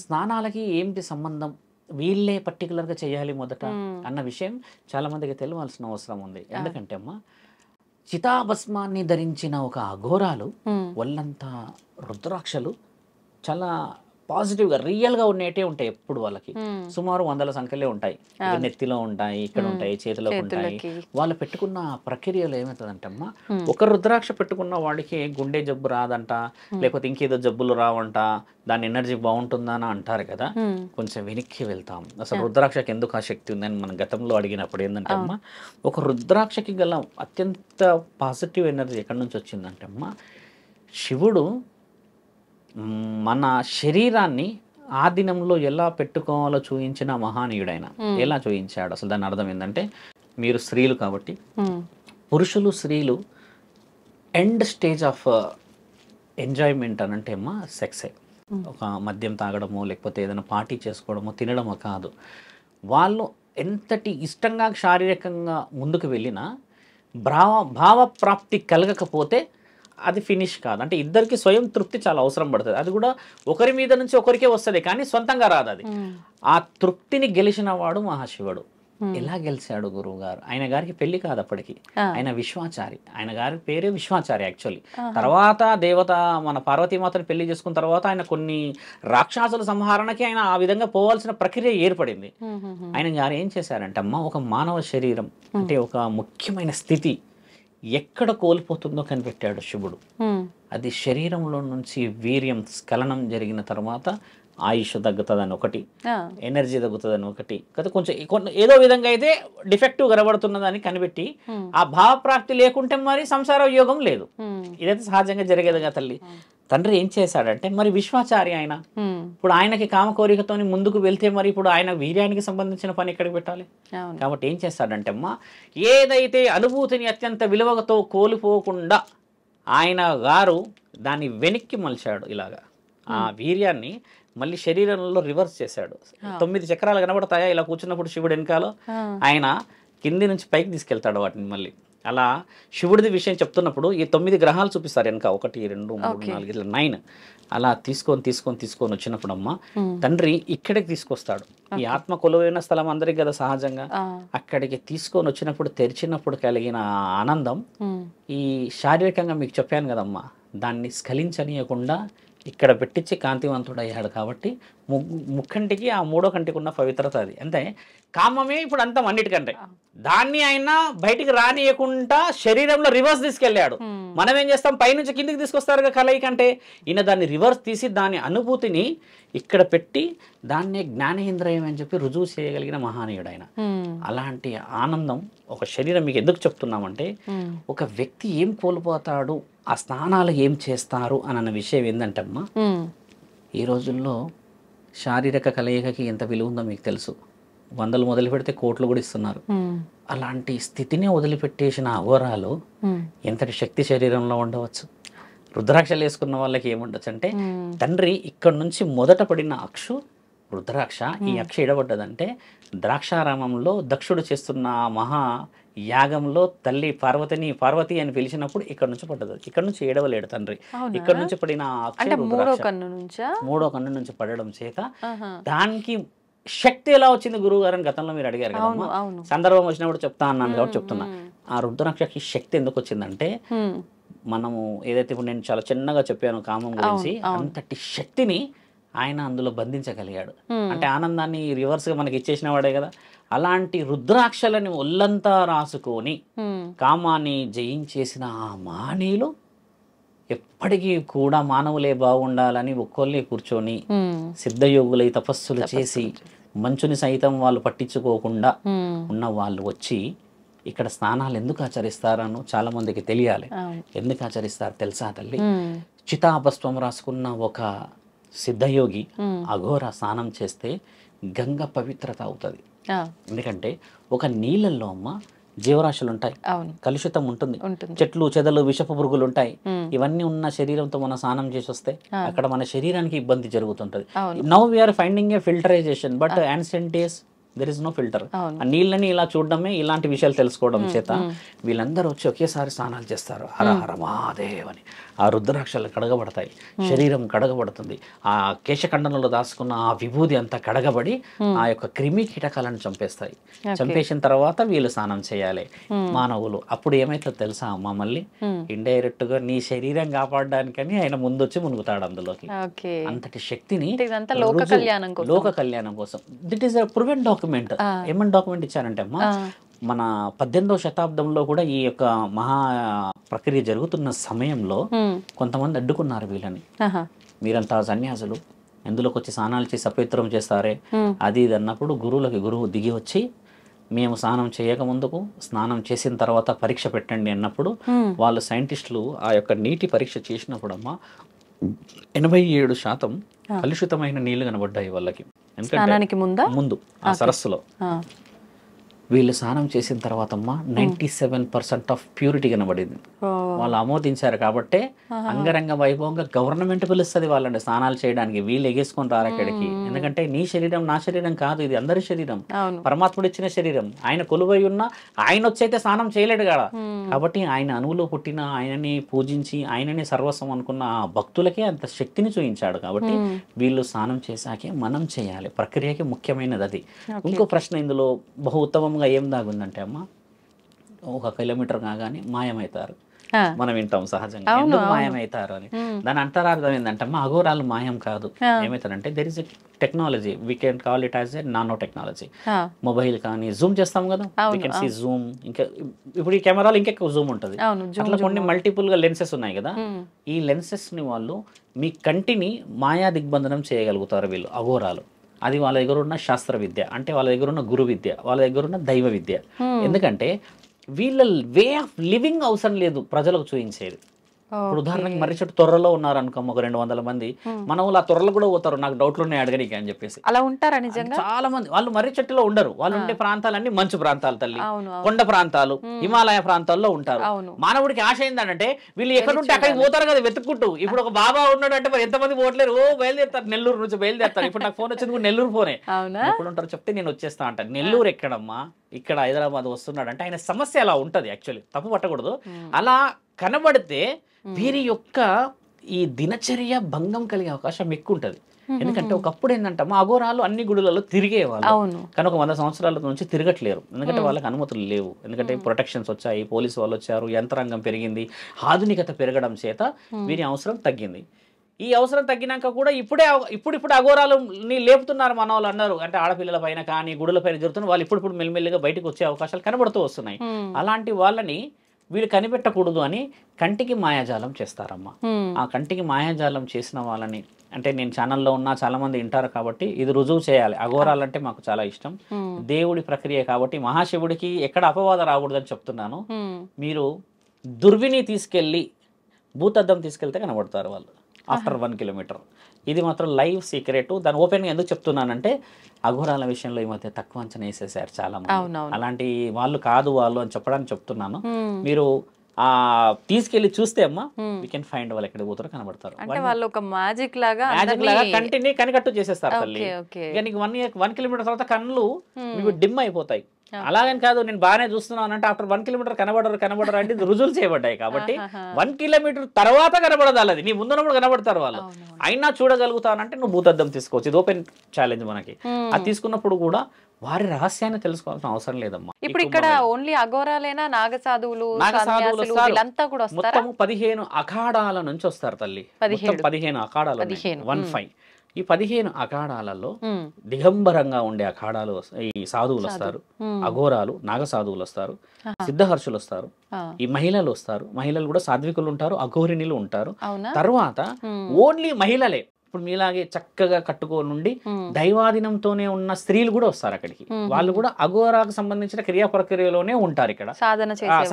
స్నానాలకి ఏంటి సంబంధం, వీళ్ళే పర్టికులర్గా చేయాలి మొదట అన్న విషయం చాలా మందికి తెలియాల్సిన అవసరం ఉంది. ఎందుకంటే అమ్మ, చితాభస్మాన్ని ధరించిన ఒక అఘోరాలు వాళ్ళంతా రుద్రాక్షలు చాలా పాజిటివ్గా రియల్గా ఉన్నట్టే ఉంటాయి ఎప్పుడు వాళ్ళకి. సుమారు 100ల సంఖ్యలే ఉంటాయి, నెత్తిలో ఉంటాయి, ఇక్కడ ఉంటాయి, చేతిలో ఉంటాయి. వాళ్ళు పెట్టుకున్న ప్రక్రియలో ఏమవుతుందంటమ్మా, ఒక రుద్రాక్ష పెట్టుకున్న వాడికి గుండె జబ్బు రాదంట, లేకపోతే ఇంకేదో జబ్బులు రావంట, దాని ఎనర్జీ బాగుంటుందని అంటారు కదా. కొంచెం వెనక్కి వెళ్తాం, అసలు రుద్రాక్షకి ఎందుకు ఆ శక్తి ఉందని మనం గతంలో అడిగినప్పుడు ఏంటంటే అమ్మా, ఒక రుద్రాక్షకి గల అత్యంత పాజిటివ్ ఎనర్జీ ఎక్కడి నుంచి వచ్చిందంటే అమ్మా, శివుడు మన శరీరాన్ని ఆ దినంలో ఎలా పెట్టుకోవాలో చూయించిన మహానీయుడైన. ఎలా చూయించాడు అసలు, దాని అర్థం ఏంటంటే, మీరు స్త్రీలు కాబట్టి పురుషులు స్త్రీలు ఎండ్ స్టేజ్ ఆఫ్ ఎంజాయ్మెంట్ అని అంటే అమ్మా సెక్సే. ఒక మద్యం తాగడమో లేకపోతే ఏదైనా పార్టీ చేసుకోవడమో తినడమో కాదు. వాళ్ళు ఎంతటి ఇష్టంగా శారీరకంగా ముందుకు వెళ్ళినా భావప్రాప్తి కలగకపోతే అది ఫినిష్ కాదు. అంటే ఇద్దరికి స్వయం తృప్తి చాలా అవసరం పడుతుంది. అది కూడా ఒకరి మీద నుంచి ఒకరికే వస్తుంది, కానీ సొంతంగా రాదు అది. ఆ తృప్తిని గెలిచిన వాడు మహాశివుడు. ఎలా గెలిచాడు గురువు గారు? ఆయన గారికి పెళ్లి కాదు అప్పటికి, ఆయన విశ్వాచారి. ఆయన గారి పేరే విశ్వాచారి యాక్చువల్లీ. తర్వాత దేవత మన పార్వతీమాతను పెళ్లి చేసుకున్న తర్వాత ఆయన కొన్ని రాక్షసుల సంహారణకి ఆయన ఆ విధంగా పోవాల్సిన ప్రక్రియ ఏర్పడింది. ఆయన గారు ఏం చేశారంటే అమ్మ, ఒక మానవ శరీరం అంటే ఒక ముఖ్యమైన స్థితి ఎక్కడ కోల్పోతుందో కనిపెట్టాడు శివుడు. అది శరీరంలో నుంచి వీర్యం స్ఖలనం జరిగిన తర్వాత ఆయుష్ తగ్గుతుందని ఒకటి, ఎనర్జీ తగ్గుతుందని ఒకటి, కదా కొంచెం ఏదో విధంగా అయితే డిఫెక్టివ్ కనబడుతున్నదని కనిపెట్టి, ఆ భావప్రాప్తి లేకుంటే మరి సంసార యోగం లేదు. ఇదైతే సహజంగా జరిగేది కదా తల్లి. తండ్రి ఏం చేశాడంటే, మరి విశ్వాచారి ఆయన, ఇప్పుడు ఆయనకి కామ కోరికతోని ముందుకు వెళ్తే మరి ఇప్పుడు ఆయన వీర్యానికి సంబంధించిన పని ఎక్కడికి పెట్టాలి? కాబట్టి ఏం చేస్తాడంటే అమ్మా, ఏదైతే అనుభూతిని అత్యంత విలువతో కోల్పోకుండా ఆయన గారు దాన్ని వెనక్కి మలిచాడు. ఇలాగా ఆ వీర్యాన్ని మళ్ళీ శరీరంలో రివర్స్ చేశాడు. 9 చక్రాలు కనబడతాయా ఇలా కూర్చున్నప్పుడు శివుడు వెనకాలో, ఆయన కింది నుంచి పైకి తీసుకెళ్తాడు వాటిని మళ్ళీ. అలా శివుడిది విషయం చెప్తున్నప్పుడు ఈ 9 గ్రహాలు చూపిస్తారు వెనక, 1 2 3 4 ఇట్లా 9. అలా తీసుకొని వచ్చినప్పుడు అమ్మ, తండ్రి ఇక్కడికి తీసుకొస్తాడు. ఈ ఆత్మ కొలువైన స్థలం అందరికి కదా సహజంగా. అక్కడికి తీసుకొని వచ్చినప్పుడు తెరిచినప్పుడు కలిగిన ఆనందం, ఈ శారీరకంగా మీకు చెప్పాను కదమ్మా, దాన్ని స్ఖలించనీయకుండా ఇక్కడ పెట్టించి కాంతివంతుడు అయ్యాడు. కాబట్టి ముక్కంటికి ఆ 3వ కంటికి ఉన్న పవిత్రత అది. అంటే కామమే ఇప్పుడు అంతం అన్నిటికంటే, దాన్ని ఆయన బయటికి రానియకుండా శరీరంలో రివర్స్ తీసుకెళ్ళాడు. మనం ఏం చేస్తాం, పైనుంచి కిందికి తీసుకొస్తారు కలయిక అంటే, ఈయన దాన్ని రివర్స్ తీసి దాని అనుభూతిని ఇక్కడ పెట్టి దాన్నే జ్ఞానేంద్రియం అని చెప్పి రుజువు చేయగలిగిన మహానీయుడు ఆయన. అలాంటి ఆనందం ఒక శరీరం మీకు ఎందుకు చెప్తున్నామంటే, ఒక వ్యక్తి ఏం కోల్పోతాడు, ఆ స్నానాలు ఏం చేస్తారు అన్న విషయం ఏంటంటే అమ్మా, ఈ రోజుల్లో శారీరక కలయికకి ఎంత విలువ ఉందో మీకు తెలుసు. 100లు మొదలు పెడితే కోట్లు కూడా ఇస్తున్నారు. అలాంటి స్థితిని వదిలిపెట్టేసిన అఘోరాలు ఎంతటి శక్తి శరీరంలో ఉండవచ్చు. రుద్రాక్షలు వేసుకున్న వాళ్ళకి ఏముండొచ్చు అంటే, తండ్రి ఇక్కడ నుంచి మొదట పడిన అక్షు రుద్రాక్ష. ఈ అక్ష ఎడబడ్డదంటే ద్రాక్షారామంలో దక్షుడు చేస్తున్న మహా యాగంలో తల్లి పార్వతి అని పిలిచినప్పుడు ఇక్కడ నుంచి పడ్డది. ఇక్కడ నుంచి ఏడవలేడు తండ్రి, ఇక్కడ నుంచి పడిన మూడో కన్ను నుంచి పడడం చేత దానికి శక్తి ఎలా వచ్చింది గురువు గారు అని గతంలో మీరు అడిగారు కదా, సందర్భం వచ్చినప్పుడు చెప్తా అన్నాను కాబట్టి చెప్తున్నా. ఆ రుద్రాక్షకి శక్తి ఎందుకు వచ్చిందంటే, మనము ఏదైతే ఇప్పుడు నేను చాలా చిన్నగా చెప్పాను కామం గురించి, అంతటి శక్తిని ఆయన అందులో బంధించగలిగాడు. అంటే ఆనందాన్ని రివర్స్గా మనకి ఇచ్చేసిన వాడే కదా. అలాంటి రుద్రాక్షలని ఒళ్ళంతా రాసుకొని కామాన్ని జయించేసిన ఆ మహనీయులు ఎప్పటికీ కూడా మానవులే బాగుండాలని ఒక్కొల్లే కూర్చొని సిద్ధయోగులై తపస్సులు చేసి మంచుని సైతం వాళ్ళు పట్టించుకోకుండా ఉన్న వాళ్ళు వచ్చి ఇక్కడ స్నానాలు ఎందుకు ఆచరిస్తారనో చాలా మందికి తెలియాలి. ఎందుకు ఆచరిస్తారు తెలుసా తల్లి? చితాభస్వం రాసుకున్న ఒక సిద్ధయోగి అఘోర స్నానం చేస్తే గంగ పవిత్రత అవుతుంది. ఎందుకంటే ఒక నీళ్ళల్లో అమ్మ జీవరాశులు ఉంటాయి, అవును కలుషితం ఉంటుంది, ఉంటుంది. చెట్లు చెదలు విషపు పురుగులు ఉంటాయి. ఇవన్నీ ఉన్న శరీరంతో మనం స్నానం చేసి వస్తే అక్కడ మన శరీరానికి ఇబ్బంది జరుగుతుంటది. Now we're finding a filterization, but ancient days there is no filter. ఆ నీళ్ళని ఇలా చూడడమే, ఇలాంటి విషయాలు తెలుసుకోవడం చేత వీళ్ళందరూ వచ్చి ఒకేసారి స్నానాలు చేస్తారు. హర హర మహాదేవ్ అని. ఆ రుద్రాక్షలు కడగబడతాయి, శరీరం కడగబడుతుంది, ఆ కేశఖండంలో దాచుకున్న ఆ విభూది అంతా కడగబడి ఆ యొక్క క్రిమి కీటకాలను చంపేస్తాయి. చంపేసిన తర్వాత వీళ్ళు స్నానం చేయాలి మానవులు. అప్పుడు ఏమైతే తెలుసా అమ్మ, మళ్ళీ ఇండైరెక్ట్ గా నీ శరీరం కాపాడడానికని ఆయన ముందొచ్చి మునుగుతాడు అందులోకి. అంతటి శక్తిని లోక కళ్యాణం కోసం. దిట్ ఈస్ ప్రూవెన్ డాక్యుమెంట్. ఏమని డాక్యుమెంట్ ఇచ్చారంటే అమ్మా, మన 18వ శతాబ్దంలో కూడా ఈ యొక్క మహా ప్రక్రియ జరుగుతున్న సమయంలో కొంతమంది అడ్డుకున్నారు వీళ్ళని. మీరంతా సన్యాసులు ఎందులోకి వచ్చి స్నానాలు చేసి అపవిత్రం చేస్తారే అది ఇది అన్నప్పుడు గురువు దిగి వచ్చి, మేము స్నానం చేయక ముందుకు స్నానం చేసిన తర్వాత పరీక్ష పెట్టండి అన్నప్పుడు వాళ్ళు సైంటిస్టులు ఆ యొక్క నీటి పరీక్ష చేసినప్పుడు అమ్మా 87% కలుషితమైన నీళ్లు కనబడ్డాయి వాళ్ళకి. ఎందుకంటే ముందు ఆ సరస్సులో వీళ్ళు స్నానం చేసిన తర్వాత 97% ఆఫ్ ప్యూరిటీ కనబడింది. వాళ్ళు ఆమోదించారు కాబట్టే అంగరంగ వైభవంగా గవర్నమెంట్ పిలుస్తుంది వాళ్ళని స్నానాలు చేయడానికి. వీళ్ళు ఎగేసుకొని రారు అక్కడికి. ఎందుకంటే నీ శరీరం నా శరీరం కాదు, ఇది అందరి శరీరం, పరమాత్ముడు ఇచ్చిన శరీరం. ఆయన కొలువై ఉన్న ఆయన వచ్చైతే స్నానం చేయలేడు కదా. కాబట్టి ఆయన అణువులో పుట్టిన ఆయనని పూజించి ఆయనని సర్వస్వం అనుకున్న ఆ భక్తులకే అంత శక్తిని చూపించాడు. కాబట్టి వీళ్ళు స్నానం చేశాకే మనం చేయాలి. ప్రక్రియకి ముఖ్యమైనది అది. ఇంకో ప్రశ్న ఇందులో బహు ఉత్తమం ఏం దాగుందంటే అమ్మ, 1 కిలోమీటర్ కాగానే మాయమవుతారు. మనం వింటాం సహజంగా, ఎందుకు మాయమవుతారు అని. దాని అంతరార్థం ఏంటంటే అమ్మ, అఘోరాలు మాయం కాదు. ఏమవుతారంటే there is a technology, we can call it as a nano technology. Mobile కానీ జూమ్ చేస్తాం కదా, వీ కెన్ సీ జూమ్. ఇంకా ఇప్పుడు ఈ కెమెరాలో ఇంకెక్కువ జూమ్ ఉంటుంది. అట్లా కొన్ని మల్టిపుల్ గా లెన్సెస్ ఉన్నాయి కదా. ఈ లెన్సెస్ ని వాళ్ళు మీ కంటిని మాయా దిగ్బంధనం చేయగలుగుతారు వీళ్ళు అఘోరాలు. అది వాళ్ళ దగ్గర ఉన్న శాస్త్ర విద్య, అంటే వాళ్ళ దగ్గర ఉన్న గురు విద్య, వాళ్ళ దగ్గర ఉన్న దైవ విద్య. ఎందుకంటే వీళ్ళ వే ఆఫ్ లివింగ్ అవసరం లేదు ప్రజలకు చూపించేది. ఇప్పుడు ఉదాహరణకి మర్రి చెట్టు తొర్రలో ఉన్నారు అనుకో, ఒక 200 మంది, మన వాళ్ళు ఆ తొర్రలు కూడా పోతారు, నాకు డౌట్లు ఉన్నాయి అడగడానికి అని చెప్పేసి. అలా ఉంటారా నిజంగా? చాలా మంది వాళ్ళు మర్రి చెట్టులో ఉండరు. వాళ్ళు ఉండే ప్రాంతాలన్నీ మంచు ప్రాంతాలు తల్లి, కొండ ప్రాంతాలు, హిమాలయ ప్రాంతాల్లో ఉంటారు. మానవుడికి ఆశ ఏంటంటే వీళ్ళు ఎక్కడుంటే అక్కడికి పోతారు కదా వెతుక్కుంటూ. ఇప్పుడు ఒక బాబా ఉన్నాడు అంటే మరి ఎంతమంది పోవట్లేరు, బయలుదేరుతారు, నెల్లూరు నుంచి బయలుదేరుతారు. ఇప్పుడు నాకు ఫోన్ వచ్చింది కూడా నెల్లూరు ఫోనే. ఎప్పుడు ఉంటారు చెప్తే నేను వచ్చేస్తా అంటాను. నెల్లూరు ఎక్కడమ్మా, ఇక్కడ హైదరాబాద్ వస్తున్నాడు అంటే ఆయన సమస్య అలా ఉంటది. యాక్చువల్లీ తప్పు పట్టకూడదు. అలా కనబడితే వీరి యొక్క ఈ దినచర్య భంగం కలిగే అవకాశం ఎక్కువ ఉంటుంది. ఎందుకంటే ఒకప్పుడు ఏంటంటే మా అఘోరాలు అన్ని గుడులలో తిరిగేవాళ్ళు, కానీ ఒక 100 సంవత్సరాల నుంచి తిరగట్లేరు. ఎందుకంటే వాళ్ళకి అనుమతులు లేవు. ఎందుకంటే ప్రొటెక్షన్స్ వచ్చాయి, పోలీసు వాళ్ళు వచ్చారు, యంత్రాంగం పెరిగింది, ఆధునికత పెరగడం చేత వీరి అవసరం తగ్గింది. ఈ అవసరం తగ్గినాక కూడా ఇప్పుడు అఘోరాలని లేపుతున్నారు మన వాళ్ళు అన్నారు. అంటే ఆడపిల్లల పైన కానీ గుడుల పైన జరుగుతున్న వాళ్ళు ఇప్పుడు మెల్లిమెల్లిగా బయటకు వచ్చే అవకాశాలు కనబడుతూ వస్తున్నాయి. అలాంటి వాళ్ళని వీళ్ళు కనిపెట్టకూడదు అని కంటికి మాయాజాలం చేస్తారమ్మా. ఆ కంటికి మాయాజాలం చేసిన వాళ్ళని, అంటే నేను ఛానల్లో ఉన్నా చాలా మంది వింటారు కాబట్టి ఇది రుజువు చేయాలి. అఘోరాలంటే మాకు చాలా ఇష్టం, దేవుడి ప్రక్రియ కాబట్టి మహాశివుడికి ఎక్కడ అపవాదం రాకూడదని చెప్తున్నాను. మీరు దుర్విని తీసుకెళ్ళి భూతద్దం తీసుకెళ్తే కనబడతారు వాళ్ళు ఆఫ్టర్ 1 కిలోమీటర్. ఇది మాత్రం లైవ్ సీక్రెట్. దాని ఓపెన్గా ఎందుకు చెప్తున్నానంటే అఘోరాల విషయంలో ఈ మధ్య తక్కువ అంచనా వేసేసారు చాలా మంది. అలాంటి వాళ్ళు కాదు వాళ్ళు అని చెప్పడానికి చెప్తున్నాను. మీరు తీసుకెళ్లి చూస్తే అమ్మా వీ కెన్ ఫైండ్ వాళ్ళు ఎక్కడ పోతారో కనబడతారు. అంటే వాళ్ళు ఒక మ్యాజిక్ లాగా కంటిని కనికట్టు చేసేస్తారు తల్లి. ఇక నీకు 1 కిలోమీటర్ తర్వాత కళ్ళు మీకు డిమ్ అయిపోతాయి. అలాగని కాదు నేను బాగానే చూస్తున్నాను అంటే ఆఫ్టర్ 1 కిలోమీటర్ కనబడరు అంటే రుజువులు చేయబడ్డాయి. కాబట్టి 1 కిలోమీటర్ తర్వాత కనబడదాలి, అది నీ ముందున్నప్పుడు కనబడతారు వాళ్ళు. అయినా చూడగలుగుతానంటే నువ్వు భూతద్దం తీసుకోవచ్చు. ఇది ఓపెన్ ఛాలెంజ్ మనకి. అది తీసుకున్నప్పుడు కూడా వారి రహస్యాన్ని తెలుసుకోవాల్సిన అవసరం లేదమ్మా. ఇప్పుడు ఇక్కడ ఓన్లీ అఘోరాలేనా, నాగసాధువులు వీళ్ళంతా కూడా వస్తారా? మొత్తం 15 అఖాడాల నుంచి వస్తారు తల్లి. 15 అఖాడాలు 15. ఈ 15 అఖాడాలలో దిగంబరంగా ఉండే అఖాడాలు ఈ సాధువులు వస్తారు, అఘోరాలు నాగ సాధువులు వస్తారు, సిద్ధహర్షులు వస్తారు, ఈ మహిళలు వస్తారు. మహిళలు కూడా సాధ్వికులు ఉంటారు, అఘోరిణులు ఉంటారు. తర్వాత ఓన్లీ మహిళలే ఇప్పుడు మీలాగే చక్కగా కట్టుకోనుండి దైవాధీనంతోనే ఉన్న స్త్రీలు కూడా వస్తారు అక్కడికి. వాళ్ళు కూడా అఘోరాకు సంబంధించిన క్రియా ప్రక్రియలోనే ఉంటారు. ఇక్కడ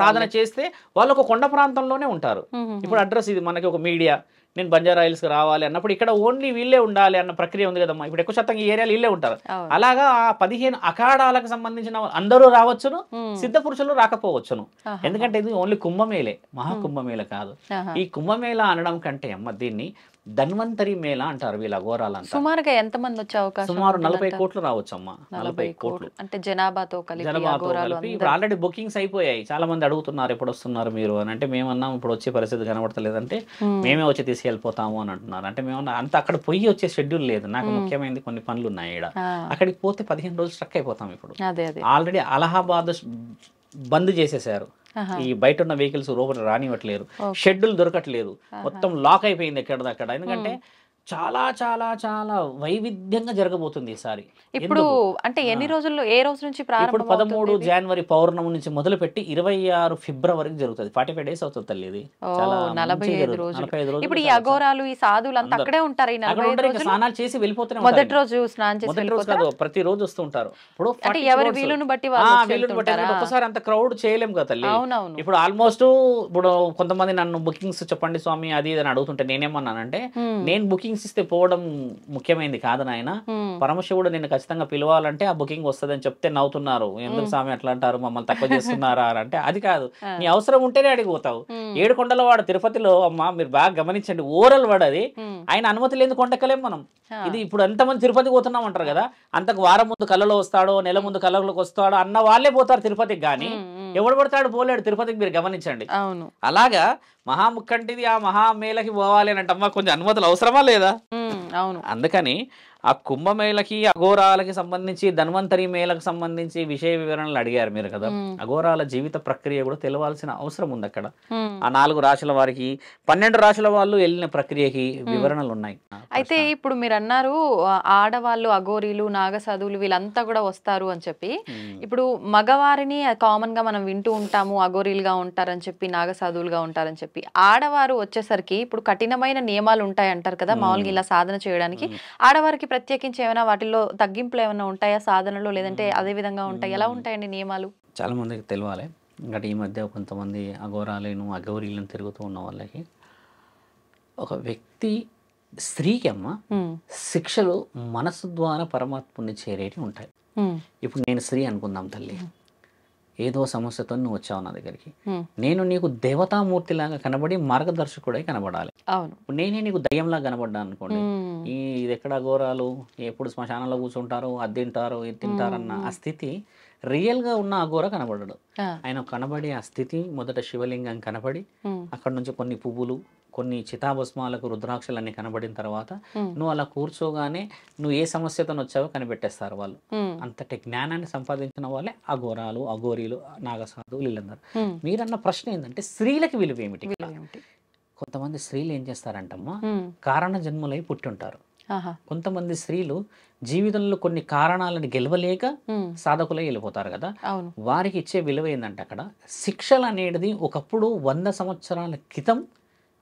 సాధన చేస్తే వాళ్ళు ఒక కొండ ప్రాంతంలోనే ఉంటారు. ఇప్పుడు అడ్రస్ ఇది మనకి ఒక మీడియా నేను బంజారా హిల్స్కి రావాలి అన్నప్పుడు ఇక్కడ ఓన్లీ వీళ్ళే ఉండాలి అన్న ప్రక్రియ ఉంది కదమ్మా. ఇప్పుడు ఎక్కువ శాతం ఈ ఏరియాలో వీళ్ళే ఉంటారు. అలాగా ఆ 15 అఖాడాలకు సంబంధించిన అందరూ రావచ్చును, సిద్ధ పురుషులు రాకపోవచ్చును. ఎందుకంటే ఇది ఓన్లీ కుంభమేళే, మహాకుంభమేళ కాదు. ఈ కుంభమేళ అనడం కంటే అమ్మ దీన్ని ధన్వంతరి మేళ అంటారు వీళ్ళ అఘోరాలంతా. సుమారుగా ఎంత మంది వచ్చే అవకాశం? సుమారు 40 కోట్లు రావచ్చు అమ్మా. 40 కోట్లు అంటే జనాభాతో కలిపి ఇప్పుడు ఆల్రెడీ బుకింగ్స్ అయిపోయాయి. చాలా మంది అడుగుతున్నారు ఎప్పుడు వస్తున్నారు మీరు అని. అంటే మేమన్నాం ఇప్పుడు వచ్చే పరిస్థితి కనబడతలేదంటే మేమే వచ్చి తీసుకెళ్ళిపోతాము అని అంటున్నారు. అంటే మేమన్నా అంత అక్కడ పోయి వచ్చే షెడ్యూల్ లేదు. నాకు ముఖ్యమైనది కొన్ని పనులు ఉన్నాయి ఇక్కడ. అక్కడికి పోతే 15 రోజులు స్ట్రక్ అయిపోతాం. ఇప్పుడు ఆల్రెడీ అలహాబాద్ బంద్ చేసేసారు. ఈ బయట ఉన్న వెహికల్స్ లోపల రానివ్వట్లేదు, షెడ్యూల్ దొరకట్లేదు, మొత్తం లాక్ అయిపోయింది ఎక్కడదక్కడ. ఎందుకంటే చాలా చాలా చాలా వైవిధ్యంగా జరగబోతుంది ఈసారి. ఇప్పుడు అంటే ఎన్ని రోజుల్లో, ఏ రోజు నుంచి ఇప్పుడు 13 జనవరి పౌర్ణమి నుంచి మొదలు పెట్టి 26 ఫిబ్రవరి జరుగుతుంది. 45 days అవుతుంది తల్లి. ఇది 45 రోజులు. ఇప్పుడు ఈ అఘోరాలు, ఈ సాధువులు అంతా అక్కడే ఉంటారు. ఈ 45 రోజులు స్నానాలు చేసి వెళ్ళిపోతూనే మొదటి రోజు స్నానం చేసి వెళ్ళిపోతారు. ప్రతి రోజు వస్తూ ఉంటారు. ఇప్పుడు అంటే ఎవరి వీలును బట్టి ఒక్కసారి అంత క్రౌడ్ చేయలేము కదా తల్లి. ఇప్పుడు ఆల్మోస్ట్ ఇప్పుడు కొంతమంది నన్ను బుకింగ్స్ చెప్పండి స్వామి అది అని అడుగుతుంటే నేనేమన్నానంటే, నేను బుకింగ్స్ ఇస్తే పోవడం ముఖ్యమైనది కాదు నాయన. పరమశివుడు నిన్ను ఖచ్చితంగా పిలవాలంటే ఆ బుకింగ్ వస్తుందని చెప్తే నవ్వుతున్నారు. ఎందుకు స్వామి అట్లా అంటారు, మమ్మల్ని తక్కువ చేస్తున్నారా అంటే అది కాదు. నీ అవసరం ఉంటేనే అడిగిపోతావు. 7 కొండల వాడు తిరుపతిలో అమ్మ మీరు బాగా గమనించండి, ఓరల్ వాడది. ఆయన అనుమతి లేని కొండెక్కలేం మనం. ఇది ఇప్పుడు ఎంతమంది తిరుపతికి పోతున్నాం అంటారు కదా, అంతకు వారం ముందు కళ్ళలో వస్తాడో నెల ముందు కళ్ళలోకి వస్తాడో అన్న వాళ్ళే పోతారు తిరుపతికి. కానీ ఎవడు పడతాడు పోలేడు తిరుపతికి, మీరు గమనించండి. అలాగా మహాముఖంటిది ఆ మహామేళకి పోవాలి అని అంటమ్మా, కొంచెం అనుమతులు అవసరమా లేదా? అవును. అందుకని ఆ కుంభమేళకి అఘోరాలకి సంబంధించి ధన్వంతరి మేళకు సంబంధించి విషయ వివరణలు అడిగారు మీరు కదా. అఘోరాల జీవిత ప్రక్రియ కూడా తెలవాల్సిన అవసరం ఉంది అక్కడ. ఆ 4 రాశుల వారికి 12 రాశుల వాళ్ళు వెళ్ళిన ప్రక్రియకి వివరణలు ఉన్నాయి. అయితే ఇప్పుడు మీరు అన్నారు ఆడవాళ్ళు అఘోరీలు నాగసాధువులు వీళ్ళంతా కూడా వస్తారు అని చెప్పి. ఇప్పుడు మగవారిని కామన్ గా మనం వింటూ ఉంటాము, అఘోరీలుగా ఉంటారని చెప్పి, నాగసాధువులుగా ఉంటారని చెప్పి. ఆడవారు వచ్చేసరికి ఇప్పుడు కఠినమైన నియమాలు ఉంటాయి అంటారు కదా మామూలుగా ఇలా సాధన చేయడానికి. ఆడవారికి ప్రత్యేకించి ఏమైనా వాటిల్లో తగ్గింపులు ఏమైనా ఉంటాయా సాధనలో, లేదంటే అదే విధంగా ఉంటాయి? ఎలా ఉంటాయండి నియమాలు? చాలా మందికి తెలియాలి. ఇంకా ఈ మధ్య కొంతమంది అఘోరాలను అఘోరీలను తిరుగుతూ ఉన్న వాళ్ళకి ఒక వ్యక్తి స్త్రీకి అమ్మ శిక్షలు మనసు ద్వారా పరమాత్ముని చేరేటి ఉంటాయి. ఇప్పుడు నేను స్త్రీ అనుకుందాం తల్లి, ఏదో సమస్యతో నువ్వు వచ్చావు నా దగ్గరికి, నేను నీకు దేవతామూర్తిలాగా కనబడి మార్గదర్శకుడై కనబడాలి. నేనే నీకు దయ్యంలా కనబడ్డా అనుకోండి, ఇది ఎక్కడ అఘోరాలు ఎప్పుడు శ్మశానంలో కూర్చుంటారు, అది తింటారు ఇది తింటారన్న ఆ స్థితి రియల్ గా ఉన్న అఘోర కనబడడు. ఆయన కనబడి ఆ స్థితి మొదట శివలింగం కనబడి అక్కడ నుంచి కొన్ని పువ్వులు కొన్ని చితాభస్మాలకు రుద్రాక్షలన్నీ కనబడిన తర్వాత నువ్వు అలా కూర్చోగానే నువ్వు ఏ సమస్యతో వచ్చావో కనిపెట్టేస్తారు వాళ్ళు. అంతటి జ్ఞానాన్ని సంపాదించిన వాళ్ళే అఘోరాలు అఘోరీలు నాగసాధువులు వీళ్ళందరూ. మీరన్న ప్రశ్న ఏంటంటే స్త్రీలకి విలువ ఏమిటి? కొంతమంది స్త్రీలు ఏం చేస్తారంటమ్మా, కారణ జన్మలై పుట్టుంటారు. కొంతమంది స్త్రీలు జీవితంలో కొన్ని కారణాలను గెలవలేక సాధకులై వెళ్ళిపోతారు కదా, వారికి ఇచ్చే విలువ ఏంటంటే అక్కడ శిక్షలు అనేది ఒకప్పుడు 100 సంవత్సరాల క్రితం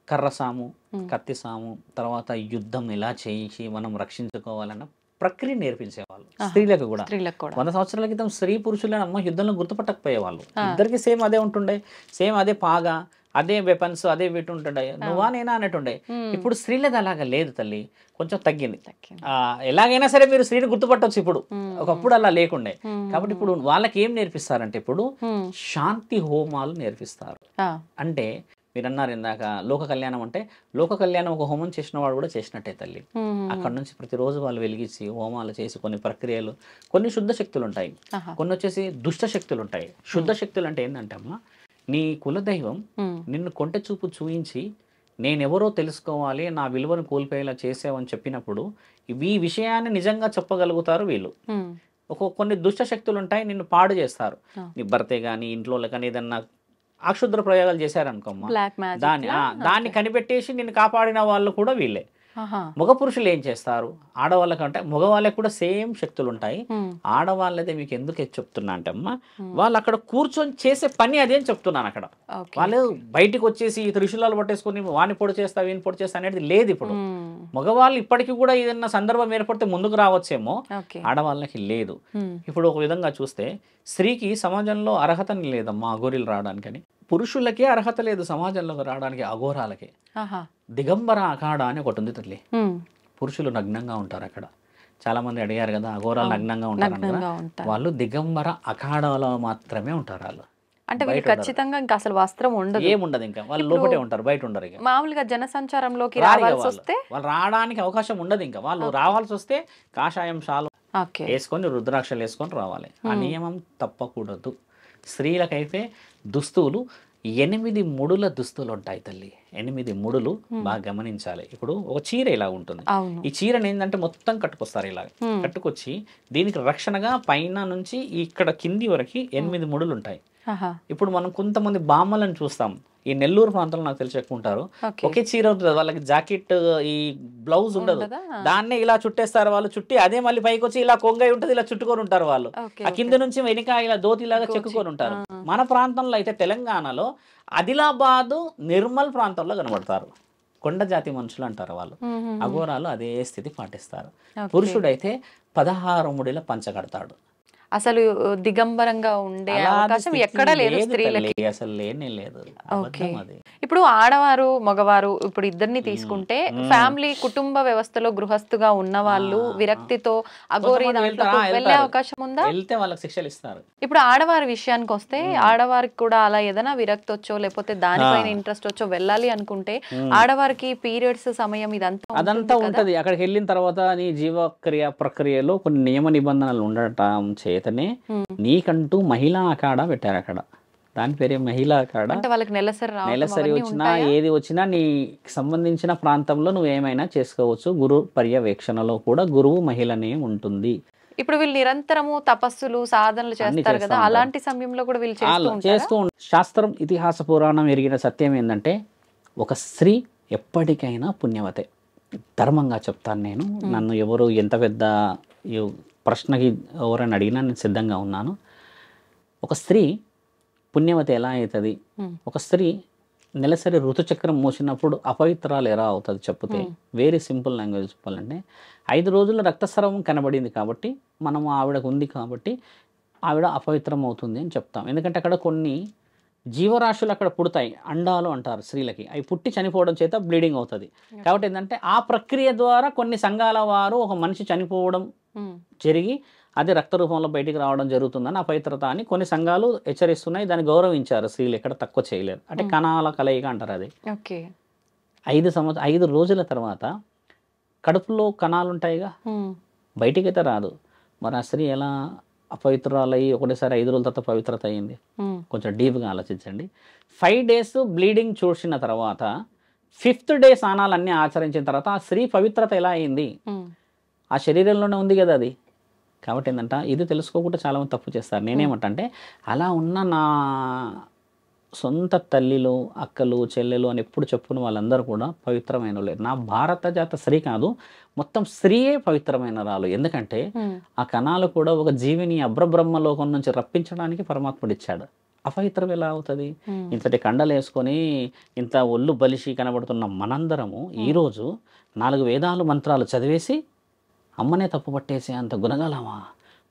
కర్రసాము కత్తిసాము తర్వాత యుద్ధం ఎలా చేసి మనం రక్షించుకోవాలన్న ప్రక్రియ నేర్పించేవాళ్ళు స్త్రీలకు కూడా. 100 సంవత్సరాల క్రితం స్త్రీ పురుషులను అమ్మ యుద్ధంలో గుర్తుపట్టకపోయేవాళ్ళు. ఇద్దరికి సేమ్ అదే ఉంటుండే, సేమ్ అదే పాగా అదే వెపన్స్ అదే వీటి ఉంటుండే, నువ్వా నేనా అన్నట్టుండే. ఇప్పుడు స్త్రీలది అలాగా లేదు తల్లి, కొంచెం తగ్గింది. ఎలాగైనా సరే మీరు స్త్రీని గుర్తుపట్టవచ్చు ఇప్పుడు, ఒకప్పుడు అలా లేకుండే. కాబట్టి ఇప్పుడు వాళ్ళకి ఏం నేర్పిస్తారంటే ఇప్పుడు శాంతి హోమాలు నేర్పిస్తారు. అంటే మీరు అన్నారు ఇందాక లోక కళ్యాణం అంటే, లోక కళ్యాణం ఒక హోమం చేసిన వాడు కూడా చేసినట్టే తల్లి. అక్కడ నుంచి ప్రతిరోజు వాళ్ళు వెలిగించి హోమాలు చేసి కొన్ని ప్రక్రియలు, కొన్ని శుద్ధ శక్తులు ఉంటాయి, కొన్ని వచ్చేసి దుష్ట శక్తులు ఉంటాయి. శుద్ధ శక్తులు అంటే ఏంటంటే అమ్మా, నీ కులదైవం నిన్ను కొంటె చూపు చూయించి నేనెవరో తెలుసుకోవాలి, నా విలువను కోల్పోయేలా చేసావని చెప్పినప్పుడు ఈ విషయాన్ని నిజంగా చెప్పగలుగుతారు వీళ్ళు. కొన్ని దుష్ట శక్తులు ఉంటాయి, నిన్ను పాడు చేస్తారు. నీ భర్తే కానీ ఇంట్లో కానీ ఏదన్నా అక్షుద్ర ప్రయోగాలు చేశారనుకోమ్మా, దాన్ని కనిపెట్టేసి నిన్ను కాపాడిన వాళ్ళు కూడా వీళ్ళే. మగ పురుషులు ఏం చేస్తారు, ఆడవాళ్ళకంటే మగవాళ్ళకి కూడా సేమ్ శక్తులు ఉంటాయి. ఆడవాళ్ళదే మీకు ఎందుకు చెప్తున్నా అంటే అమ్మా, వాళ్ళు అక్కడ కూర్చొని చేసే పని అదే అని చెప్తున్నాను. అక్కడ వాళ్ళు బయటికి వచ్చేసి త్రిశూలాలు పట్టేసుకొని వాని పొడి చేస్తా వీని పొడి చేస్తా అనేది లేదు. ఇప్పుడు మగవాళ్ళు ఇప్పటికీ కూడా ఏదన్నా సందర్భం ఏర్పడితే ముందుకు రావచ్చేమో, ఆడవాళ్ళకి లేదు. ఇప్పుడు ఒక విధంగా చూస్తే స్త్రీకి సమాజంలో అర్హత లేదమ్మా అఘోరీలు రావడానికని. పురుషులకే అర్హత లేదు సమాజంలోకి రావడానికి, అఘోరాలకే. దిగంబర అఖాడ అని ఒకటి ఉంది తల్లి. పురుషులు నగ్నంగా ఉంటారు అక్కడ. చాలా మంది అడిగారు కదా అఘోరాలు నగ్నంగా ఉంటారు కదా, వాళ్ళు దిగంబర అఖాడలో మాత్రమే ఉంటారు. వాళ్ళు అంటే వీళ్ళు ఖచ్చితంగా ఇంకా అసలు వస్త్రం ఉండదు, ఏముండదు, ఇంకా వాళ్ళు లోపటే ఉంటారు, బయట ఉండరు. ఇక మామూలుగా జనసంచారంలోకి రావాల్సి వస్తే వాళ్ళు రావడానికి అవకాశం ఉండదు. ఇంకా వాళ్ళు రావాల్సి వస్తే కాషాయం షాలు వేసుకొని రుద్రాక్షలు వేసుకొని రావాలి. ఆ నియమం తప్పకూడదు. స్త్రీలకైతే దుస్తులు 8 ముడుల దుస్తులు ఉంటాయి తల్లి. 8 ముడులు బాగా గమనించాలి. ఇప్పుడు ఒక చీర ఇలా ఉంటుంది. ఈ చీరని ఏంటంటే మొత్తం కట్టుకొస్తారు ఇలా కట్టుకొచ్చి, దీనికి రక్షణగా పైన నుంచి ఇక్కడ కింది వరకు 8 ముడులు ఉంటాయి. ఇప్పుడు మనం కొంతమంది బామ్మలను చూస్తాం, ఈ నెల్లూరు ప్రాంతంలో నాకు తెలిసి ఎక్కువ ఉంటారు. ఒకే చీర ఉంటుంది, వాళ్ళకి జాకెట్ ఈ బ్లౌజ్ ఉండదు, దాన్నే ఇలా చుట్టేస్తారు వాళ్ళు. చుట్టి అదే మళ్ళీ పైకి వచ్చి ఇలా కొంగై ఉంటుంది, ఇలా చుట్టుకొని ఉంటారు వాళ్ళు. ఆ కింద నుంచి వెనుక ఇలా దోతిలాగా చెక్కుకొని ఉంటారు. మన ప్రాంతంలో అయితే తెలంగాణలో ఆదిలాబాదు నిర్మల్ ప్రాంతంలో కనబడతారు. కొండ జాతి మనుషులు అంటారు వాళ్ళు. అఘోరాలు అదే స్థితి పాటిస్తారు. పురుషుడైతే 16 ముడిల పంచ కడతాడు. అసలు దిగంబరంగా ఉండే అవకాశం ఎక్కడా లేదు స్త్రీలకి, అసలు లేనే లేదు. ఇప్పుడు ఆడవారు మగవారు ఇప్పుడు ఇద్దరిని తీసుకుంటే ఫ్యామిలీ కుటుంబ వ్యవస్థలో గృహస్థుగా ఉన్న వాళ్ళు విరక్తితో అఘోరీ దాంట్లోకి వెళ్ళే అవకాశం ఉందా? వెళ్తే వాళ్ళకి శిక్షలు ఇస్తారు. ఇప్పుడు ఆడవారి విషయానికి వస్తే ఆడవారికి కూడా అలా ఏదైనా విరక్తి వచ్చో లేకపోతే దానిపైన ఇంట్రెస్ట్ వచ్చో వెళ్ళాలి అనుకుంటే ఆడవారికి పీరియడ్స్ సమయం అదంతా ఉంటది. అక్కడికి వెళ్ళిన తర్వాత నీ జీవక్రియ ప్రక్రియలో కొన్ని నియమ నిబంధనలు ఉండటం చేతనే నీకంటూ మహిళా అఖాడ పెట్టారు. అక్కడ దాని పేరే మహిళా అఖాడ. నెలసరి వచ్చినా ఏది వచ్చినా నీకు సంబంధించిన ప్రాంతంలో నువ్వు ఏమైనా చేసుకోవచ్చు. గురు పర్యవేక్షణలో కూడా గురువు మహిళనే ఉంటుంది. ఇప్పుడు వీళ్ళు నిరంతరము తపస్సులు సాధనలు చేస్తారు కదా, అలాంటి సమయంలో కూడా వీళ్ళు చేస్తూ శాస్త్రం ఇతిహాస పురాణం ఎరిగిన సత్యం ఏంటంటే ఒక స్త్రీ ఎప్పటికైనా పుణ్యవతే. ధర్మంగా చెప్తాను నేను. నన్ను ఎవరు ఎంత పెద్ద ప్రశ్నకి ఎవరైనా అడిగినా నేను సిద్ధంగా ఉన్నాను. ఒక స్త్రీ పుణ్యవతి ఎలా అవుతుంది? ఒక స్త్రీ నెలసరి ఋతుచక్రం మోసినప్పుడు అపవిత్రాలు ఎలా అవుతుంది చెప్తే, వెరీ సింపుల్ లాంగ్వేజ్ చెప్పాలంటే 5 రోజుల రక్తస్రావం కనబడింది కాబట్టి మనము ఆవిడకు ఉంది కాబట్టి ఆవిడ అపవిత్రం అవుతుంది అని చెప్తాం. ఎందుకంటే అక్కడ కొన్ని జీవరాశులు అక్కడ పుడతాయి, అండాలు అంటారు స్త్రీలకి. అవి పుట్టి చనిపోవడం చేత బ్లీడింగ్ అవుతుంది. కాబట్టి ఏంటంటే ఆ ప్రక్రియ ద్వారా కొన్ని సంఘాల వారు ఒక మనిషి చనిపోవడం జరిగి అది రక్త రూపంలో బయటికి రావడం జరుగుతుందని అపవిత్రత అని కొన్ని సంఘాలు హెచ్చరిస్తున్నాయి. దాన్ని గౌరవించారు. స్త్రీలు ఎక్కడ తక్కువ చేయలేరు. అంటే కణాల కలయిక అంటారు అది. 5 రోజుల తర్వాత కడుపులో కణాలు ఉంటాయిగా, బయటికి అయితే రాదు. మరి ఆ స్త్రీ ఎలా అపవిత్రాలయ్యి ఒకటేసారి 5 రోజుల తర్వాత పవిత్రత అయ్యింది? కొంచెం డీప్గా ఆలోచించండి. 5 days బ్లీడింగ్ చూసిన తర్వాత 5th డే స్నానాలన్నీ ఆచరించిన తర్వాత ఆ స్త్రీ పవిత్రత ఎలా అయింది? ఆ శరీరంలోనే ఉంది కదా అది. కాబట్టి ఏంటంటే ఇది తెలుసుకోకుండా చాలామంది తప్పు చేస్తారు. నేనేమంటా అంటే అలా ఉన్న నా సొంత తల్లిలు అక్కలు చెల్లెలు అని ఎప్పుడు చెప్పుకున్న వాళ్ళందరూ కూడా పవిత్రమైన లేదు. నా భారత జాత స్త్రీ కాదు, మొత్తం స్త్రీయే పవిత్రమైన రాలు. ఎందుకంటే ఆ కణాలు కూడా ఒక జీవిని అబ్రబ్రహ్మలోకం నుంచి రప్పించడానికి పరమాత్ముడు ఇచ్చాడు. అపవిత్రం ఎలా అవుతుంది? ఇంతటి కండలు వేసుకొని ఇంత ఒళ్ళు బలిసి కనబడుతున్న మనందరము ఈరోజు 4 వేదాలు మంత్రాలు చదివేసి అమ్మనే తప్పు పట్టేసి అంత గుణగలమా?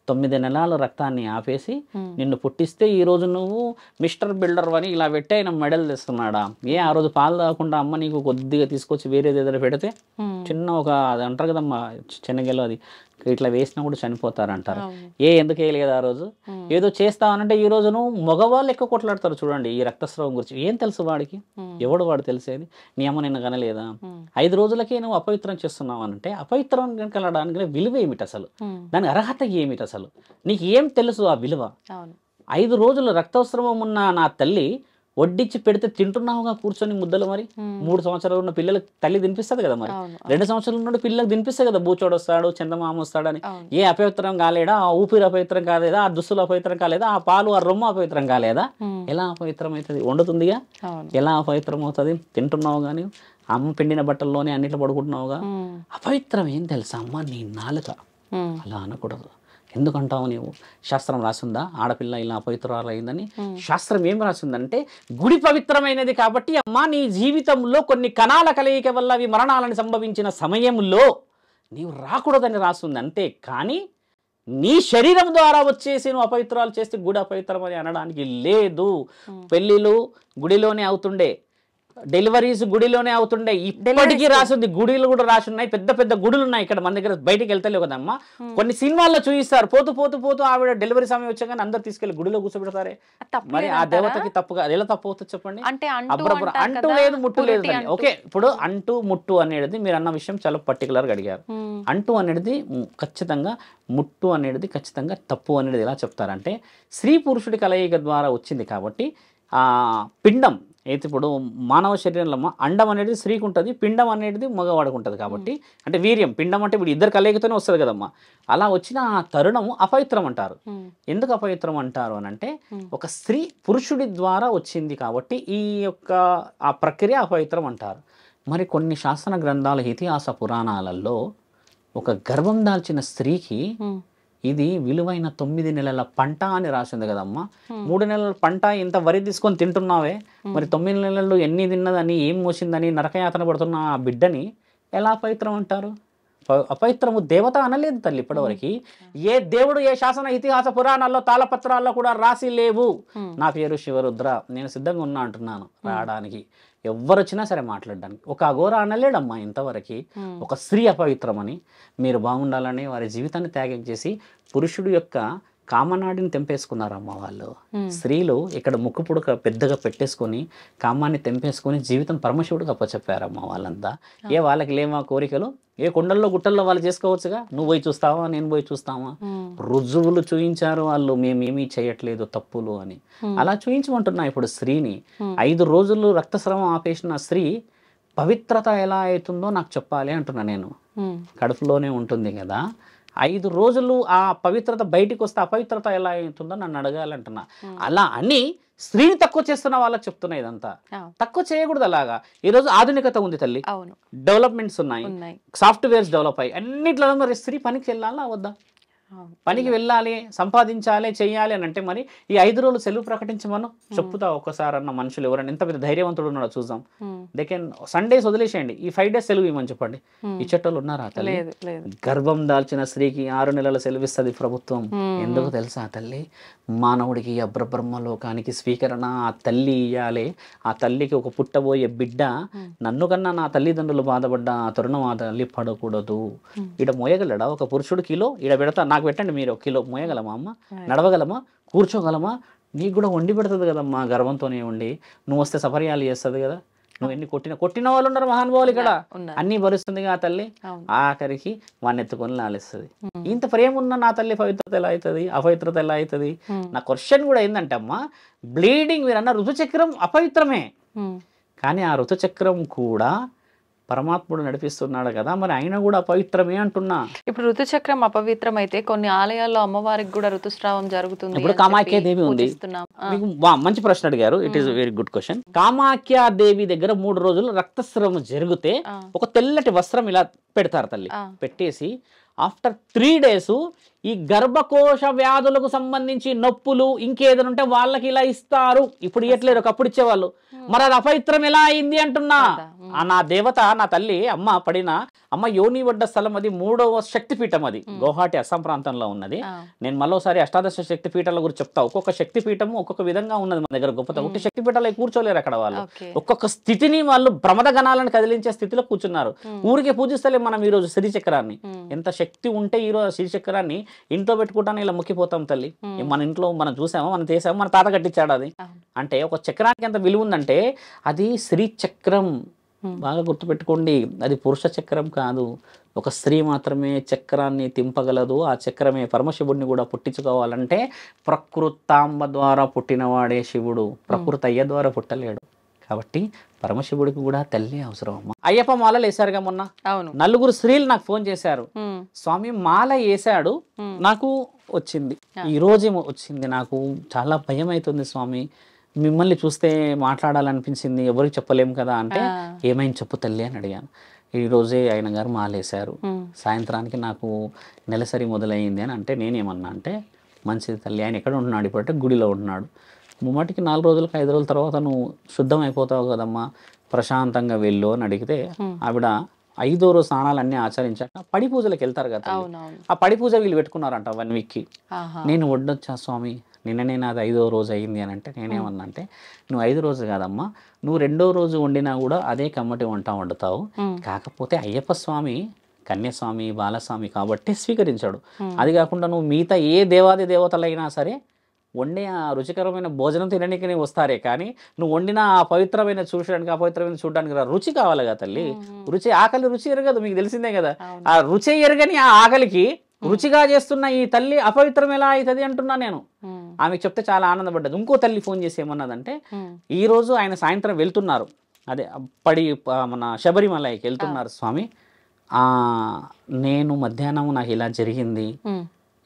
9 నెలల రక్తాన్ని ఆపేసి నిన్ను పుట్టిస్తే ఈరోజు నువ్వు మిస్టర్ బిల్డర్ అని ఇలా పెట్టి ఆయన మెడల్ తెస్తున్నాడా? ఆ రోజు పాలు తాగకుండా అమ్మ నీకు కొద్దిగా తీసుకొచ్చి వేరేది ఏదైనా పెడితే చిన్న ఒక అది అంటారు కదమ్మా చిన్నగెలో, అది ఇట్లా వేసినా కూడా చనిపోతారంటారు. ఎందుకు వేయలేదు ఆ రోజు? ఏదో చేస్తావనంటే ఈ రోజు నువ్వు మగవాళ్ళు ఎక్కువ కొట్లాడతారు చూడండి ఈ రక్తస్రావం గురించి. ఏం తెలుసు వాడికి? ఎవడు వాడు తెలిసేది? నీ అమ్మ నిన్ను కనలేదా? 5 రోజులకే నువ్వు అపవిత్రం చేస్తున్నావు అనంటే అపవిత్రం కలడానికి విలువ ఏమిటి అసలు? దాని అర్హత ఏమిటి అసలు? నీకు ఏం తెలుసు ఆ విలువ? 5 రోజులు రక్తస్రావం ఉన్న నా తల్లి వడ్డిచ్చి పెడితే తింటున్నావుగా కూర్చొని ముద్దలు. మరి 3 సంవత్సరాలు ఉన్న పిల్లలకు తల్లి తినిపిస్తుంది కదా, మరి 2 సంవత్సరాలు ఉన్న పిల్లలకు తినిపిస్తుంది కదా. బూచోడు వస్తాడు, చందమామ వస్తాడని ఏ అపవిత్రం కాలేదా? ఆ ఊపిరి అపవిత్రం కాలేదా? ఆ దుస్తులు అపవిత్రం కాలేదా? ఆ పాలు ఆ రొమ్మ అపవిత్రం కాలేదా? ఎలా అపవిత్రం అవుతుంది? వండుతుందిగా, ఎలా అపవిత్రం అవుతుంది? తింటున్నావు కానీ అమ్మ పిండిన బట్టల్లోనే అన్నిట్లో పడుకుంటున్నావుగా. అపవిత్రం ఏం తెలుసా అమ్మ? నీ నాలుక. అలా అనకూడదు. ఎందుకంటావు నీవు? శాస్త్రం రాసిందా ఆడపిల్ల ఇలా అపవిత్రాలు అయిందని? శాస్త్రం ఏం రాసిందంటే గుడి పవిత్రమైనది కాబట్టి అమ్మా నీ జీవితంలో కొన్ని కణాల కలయిక వల్ల అవి మరణాలను సంభవించిన సమయంలో నీవు రాకూడదని రాస్తుంది. అంతే కానీ నీ శరీరం ద్వారా వచ్చేసి నువ్వు అపవిత్రాలు చేస్తే గుడి అపవిత్రం అని అనడానికి లేదు. పెళ్ళిళ్ళు గుడిలోనే అవుతుండే, డెలివరీస్ గుడిలోనే అవుతుండే, ఇప్పటికీ రాసింది గుడిలు కూడా రాసి ఉన్నాయి. పెద్ద పెద్ద గుడులు ఉన్నాయి ఇక్కడ మన దగ్గర, బయటికి వెళ్తలేవు కదమ్మా. కొన్ని సినిమాల్లో చూపిస్తారు, పోతూ పోతూ పోతూ ఆవిడ డెలివరీ సమయం వచ్చాక అందరు తీసుకెళ్లి గుడిలో కూర్చోబెడతారే. మరి ఆ దేవతకి తప్పుగా ఎలా తప్పు అవుతుంది చెప్పండి? అంటూ లేదు ముట్టు లేదు. ఓకే, ఇప్పుడు అంటూ ముట్టు అనేది మీరు అన్న విషయం చాలా పర్టికులర్ గా అడిగారు. అంటూ అనేది ఖచ్చితంగా, ముట్టు అనేది ఖచ్చితంగా తప్పు అనేది ఎలా చెప్తారంటే, స్త్రీ పురుషుడి కలయిక ద్వారా వచ్చింది కాబట్టి ఆ పిండం అయితే ఇప్పుడు మానవ శరీరంలో అండం అనేది స్త్రీకి ఉంటుంది, పిండం అనేది మగవాడికి ఉంటుంది. కాబట్టి అంటే వీర్యం, పిండం అంటే ఇప్పుడు ఇద్దరు కలయికతోనే వస్తుంది కదమ్మా. అలా వచ్చిన ఆ తరుణము అపవిత్రం అంటారు. ఎందుకు అపవిత్రం అంటారు అని అంటే, ఒక స్త్రీ పురుషుడి ద్వారా వచ్చింది కాబట్టి ఈ యొక్క ఆ ప్రక్రియ అపవిత్రం అంటారు. మరి కొన్ని శాస్త్ర గ్రంథాల ఇతిహాస పురాణాలలో ఒక గర్భం దాల్చిన స్త్రీకి ఇది విలువైన 9 నెలల పంట అని రాసింది కదమ్మా. 3 నెలల పంట ఇంత వరి తీసుకొని తింటున్నావే, మరి 9 నెలల్లో ఎన్ని తిన్నదని, ఏం మోసిందని, నరకయాతన పడుతున్న ఆ బిడ్డని ఎలా అపవిత్రం అంటారు? అపవిత్రము దేవత అనలేదు తల్లి ఇప్పటివరకు. ఏ దేవుడు ఏ శాసన ఇతిహాస పురాణాల్లో తాళపత్రాల్లో కూడా రాసి లేవు. నా పేరు శివరుద్ర, నేను సిద్ధంగా ఉన్నా అంటున్నాను రావడానికి, ఎవ్వరు వచ్చినా సరే మాట్లాడడానికి. ఒక అఘోర అనలేడమ్మా ఇంతవరకు. ఒక స్త్రీ అపవిత్రమని, మీరు బాగుండాలని వారి జీవితాన్ని త్యాగం చేసి పురుషుడు యొక్క కామనాడిని తెంపేసుకున్నారమ్మ వాళ్ళు. స్త్రీలు ఇక్కడ ముక్కు పుడక పెద్దగా పెట్టేసుకొని కామాన్ని తెంపేసుకొని జీవితం పరమశివుడికి అప్పచెప్పారమ్మ వాళ్ళంతా. ఏ వాళ్ళకి లేవా కోరికలు? ఏ కొండల్లో గుట్టల్లో వాళ్ళు చేసుకోవచ్చుగా. నువ్వు పోయి చూస్తావా, నేను పోయి చూస్తావా? రుజువులు చూయించారు వాళ్ళు, మేమేమీ చేయట్లేదు తప్పులు అని. అలా చూయించమంటున్నా ఇప్పుడు స్త్రీని. 5 రోజులు రక్తస్రావం ఆపేసిన స్త్రీ పవిత్రత ఎలా అవుతుందో నాకు చెప్పాలి అంటున్నా నేను. కడుపులోనే ఉంటుంది కదా, 5 రోజులు ఆ పవిత్రత బయటికి వస్తే అపవిత్రత ఎలా అవుతుందో నన్ను అడగాలంటున్నా. అలా అని స్త్రీని తక్కువ చేస్తున్న వాళ్ళకి చెప్తున్నా. ఇదంతా తక్కువ చేయకూడదు. అలాగా ఈరోజు ఆధునికత ఉంది తల్లి, డెవలప్మెంట్స్ ఉన్నాయి, సాఫ్ట్వేర్స్ డెవలప్ అయ్యి అన్నిట్లో. మరి స్త్రీ పనికి వెళ్ళాలా వద్దా? పనికి వెళ్ళాలి, సంపాదించాలి, చెయ్యాలి అని అంటే మరి ఈ 5 రోజులు సెలవు ప్రకటించమను చెప్పుతా ఒక్కసారి అన్న మనుషులు ఎవరైనా ఎంత పెద్ద ధైర్యవంతుడు ఉన్నాడో చూద్దాం. దే కెన్ సండేస్ వదిలేసేయండి, ఈ 5 days సెలవు ఇవ్వమని చెప్పండి. ఇచ్చేటోళ్ళు ఉన్నారా తల్లి? గర్భం దాల్చిన స్త్రీకి 6 నెలల సెలవు ఇస్తుంది ప్రభుత్వం. ఎందుకు తెలుసా తల్లి? మానవుడికి అబ్రబ్రహ్మలోకానికి స్వీకరణ ఆ తల్లి ఇయ్యాలి. ఆ తల్లికి ఒక పుట్టబోయే బిడ్డ నన్ను కన్నా నా తల్లిదండ్రులు బాధపడ్డ ఆ తరుణం ఆ తల్లి పడకూడదు. ఈడ మోయగలడా ఒక పురుషుడు కిలో? ఈడ పెడతా, నాకు పెట్టండి మీరు 1 కిలో. మోయగలమా అమ్మ? నడవగలమా? కూర్చోగలమా? నీకు కూడా వండి పెడుతుంది కదమ్మా గర్భంతోనే ఉండి. నువ్వు వస్తే సపర్యాలు చేస్తుంది కదా. నువ్వు ఎన్ని కొట్టిన వాళ్ళు ఉన్నారు మహానుభావులు ఇక్కడ. అన్ని భరిస్తుంది ఆ తల్లి. ఆఖరికి వాడిని ఎత్తుకొని లాలిస్తుంది. ఇంత ప్రేమ ఉన్న నా తల్లి పవిత్రత ఎలా అవుతుంది, అపవిత్రత ఎలా అవుతుంది? నా క్వశ్చన్ కూడా ఏంటంటే అమ్మా, బ్లీడింగ్ మీరు అన్న ఋతుచక్రం అపవిత్రమే, కానీ ఆ ఋతుచక్రం కూడా పరమాత్ముడు నడిపిస్తున్నాడు కదా, మరి ఆయన కూడా అపవిత్రమే అంటున్నా. ఇప్పుడు ఋతుచక్రం అపవిత్రం అయితే కొన్ని ఆలయాల్లో అమ్మవారికి కూడా ఋతుస్రావం జరుగుతుంది. ఇప్పుడు కామాఖ్యాదేవి ఉంది. మీకు మంచి ప్రశ్న అడిగారు, it is very good question. Kamakhya Devi దగ్గర 3 రోజులు రక్తస్రావం జరిగితే ఒక తెల్లటి వస్త్రం ఇలా పెడతారు తల్లి. పెట్టేసి ఆఫ్టర్ 3 days ఈ గర్భకోశ వ్యాధులకు సంబంధించి నొప్పులు ఇంకేదైనా ఉంటే వాళ్ళకి ఇలా ఇస్తారు. ఇప్పుడు ఇవ్వట్లేదు, ఒకప్పుడు ఇచ్చేవాళ్ళు. మరి అది అపవిత్రం ఎలా అయింది అంటున్నా. నా దేవత నా తల్లి అమ్మ యోని వడ్డ స్థలం అది 3వ శక్తిపీఠం. అది గౌహాటి అస్సాం ప్రాంతంలో ఉన్నది. నేను మరోసారి అష్టాదశ శక్తిపీఠాల గురించి చెప్తా. ఒక్కొక్క శక్తిపీఠము ఒక్కొక్క విధంగా ఉన్నది మన దగ్గర గొప్పత. ఒకటి శక్తిపీఠాలు కూర్చోలేరు అక్కడ వాళ్ళు. ఒక్కొక్క స్థితిని వాళ్ళు ప్రమద గణాలను కదిలించే స్థితిలో కూర్చున్నారు. ఊరికే పూజిస్తలే మనం ఈరోజు శ్రీచక్రాన్ని. ఎంత శక్తి ఉంటే ఈరోజు శ్రీచక్రాన్ని ఇంట్లో పెట్టుకుంటాను ఇలా మొక్కిపోతాం తల్లి. మన ఇంట్లో మనం చూసామో మనం చేసామో మన తాత కట్టించాడు. అది అంటే ఒక చక్రానికి ఎంత విలువ ఉందంటే అది శ్రీ చక్రం. బాగా గుర్తుపెట్టుకోండి, అది పురుష చక్రం కాదు. ఒక స్త్రీ మాత్రమే చక్రాన్ని తింపగలదు. ఆ చక్రమే పరమశివుడిని కూడా పుట్టించుకోవాలంటే ప్రకృతాంబ ద్వారా పుట్టినవాడే శివుడు, ప్రకృతి అయ్య ద్వారా పుట్టలేడు. కాబట్టి పరమశివుడికి కూడా తల్లి అవసరం అమ్మ. అయ్యప్ప మాలలు వేశారుగా మొన్న. 4 స్త్రీలు నాకు ఫోన్ చేశారు, స్వామి మాల వేశాడు నాకు వచ్చింది, ఈ రోజేమో వచ్చింది, నాకు చాలా భయం అవుతుంది స్వామి, మిమ్మల్ని చూస్తే మాట్లాడాలనిపించింది, ఎవరికి చెప్పలేము కదా అంటే ఏమైంది చెప్పు తల్లి అని అడిగాను. ఈ రోజే ఆయన గారు మాలేశారు, సాయంత్రానికి నాకు నెలసరి మొదలైంది అని అంటే నేనేమన్నా అంటే మంచిది తల్లి, ఆయన ఎక్కడ ఉంటున్నాడు ఇప్పుడంటే గుడిలో ఉంటున్నాడు. ముమ్మటికి 4 రోజులకు 5 రోజుల తర్వాత నువ్వు శుద్ధం అయిపోతావు కదమ్మా, ప్రశాంతంగా వెళ్ళు అని అడిగితే ఆవిడ 5వ రోజు స్నానాలన్నీ ఆచరించాక పడి పూజలకు వెళ్తారు కదా తల్లి. అవునవును. ఆ పడి పూజ వీళ్ళు పెట్టుకున్నారంట 1 వీక్కి. ఆహా. నేను వడ్డొచ్చా స్వామి, నిన్ననే నాది 5వ రోజు అయింది అని అంటే నేనేమన్నా అంటే, నువ్వు 5 రోజు కాదమ్మా, నువ్వు 2వ రోజు వండినా కూడా అదే కమ్మటి వంట వండుతావు. కాకపోతే అయ్యప్ప స్వామి కన్యస్వామి బాలస్వామి కాబట్టి స్వీకరించాడు. అది కాకుండా నువ్వు మిగతా ఏ దేవాది దేవతలైనా సరే వండే ఆ రుచికరమైన భోజనం తినడానికి వస్తారే, కానీ నువ్వు వండిన ఆ పవిత్రమైన చూడడానికి అపవిత్రమైన చూడడానికి రుచి కావాలి కదా తల్లి. రుచి ఆకలి రుచి ఎరగదు, మీకు తెలిసిందే కదా. ఆ రుచి ఎరగని ఆ ఆకలికి రుచిగా చేస్తున్న ఈ తల్లి అపవిత్రం ఎలా అవుతుంది అంటున్నా నేను. ఆమెకు చెప్తే చాలా ఆనందపడ్డది. ఇంకో తల్లి ఫోన్ చేసి ఏమన్నదంటే, ఈ రోజు ఆయన సాయంత్రం వెళ్తున్నారు, అదే మన శబరిమలకి వెళ్తున్నారు స్వామి, నేను మధ్యాహ్నం నాకు ఇలా జరిగింది,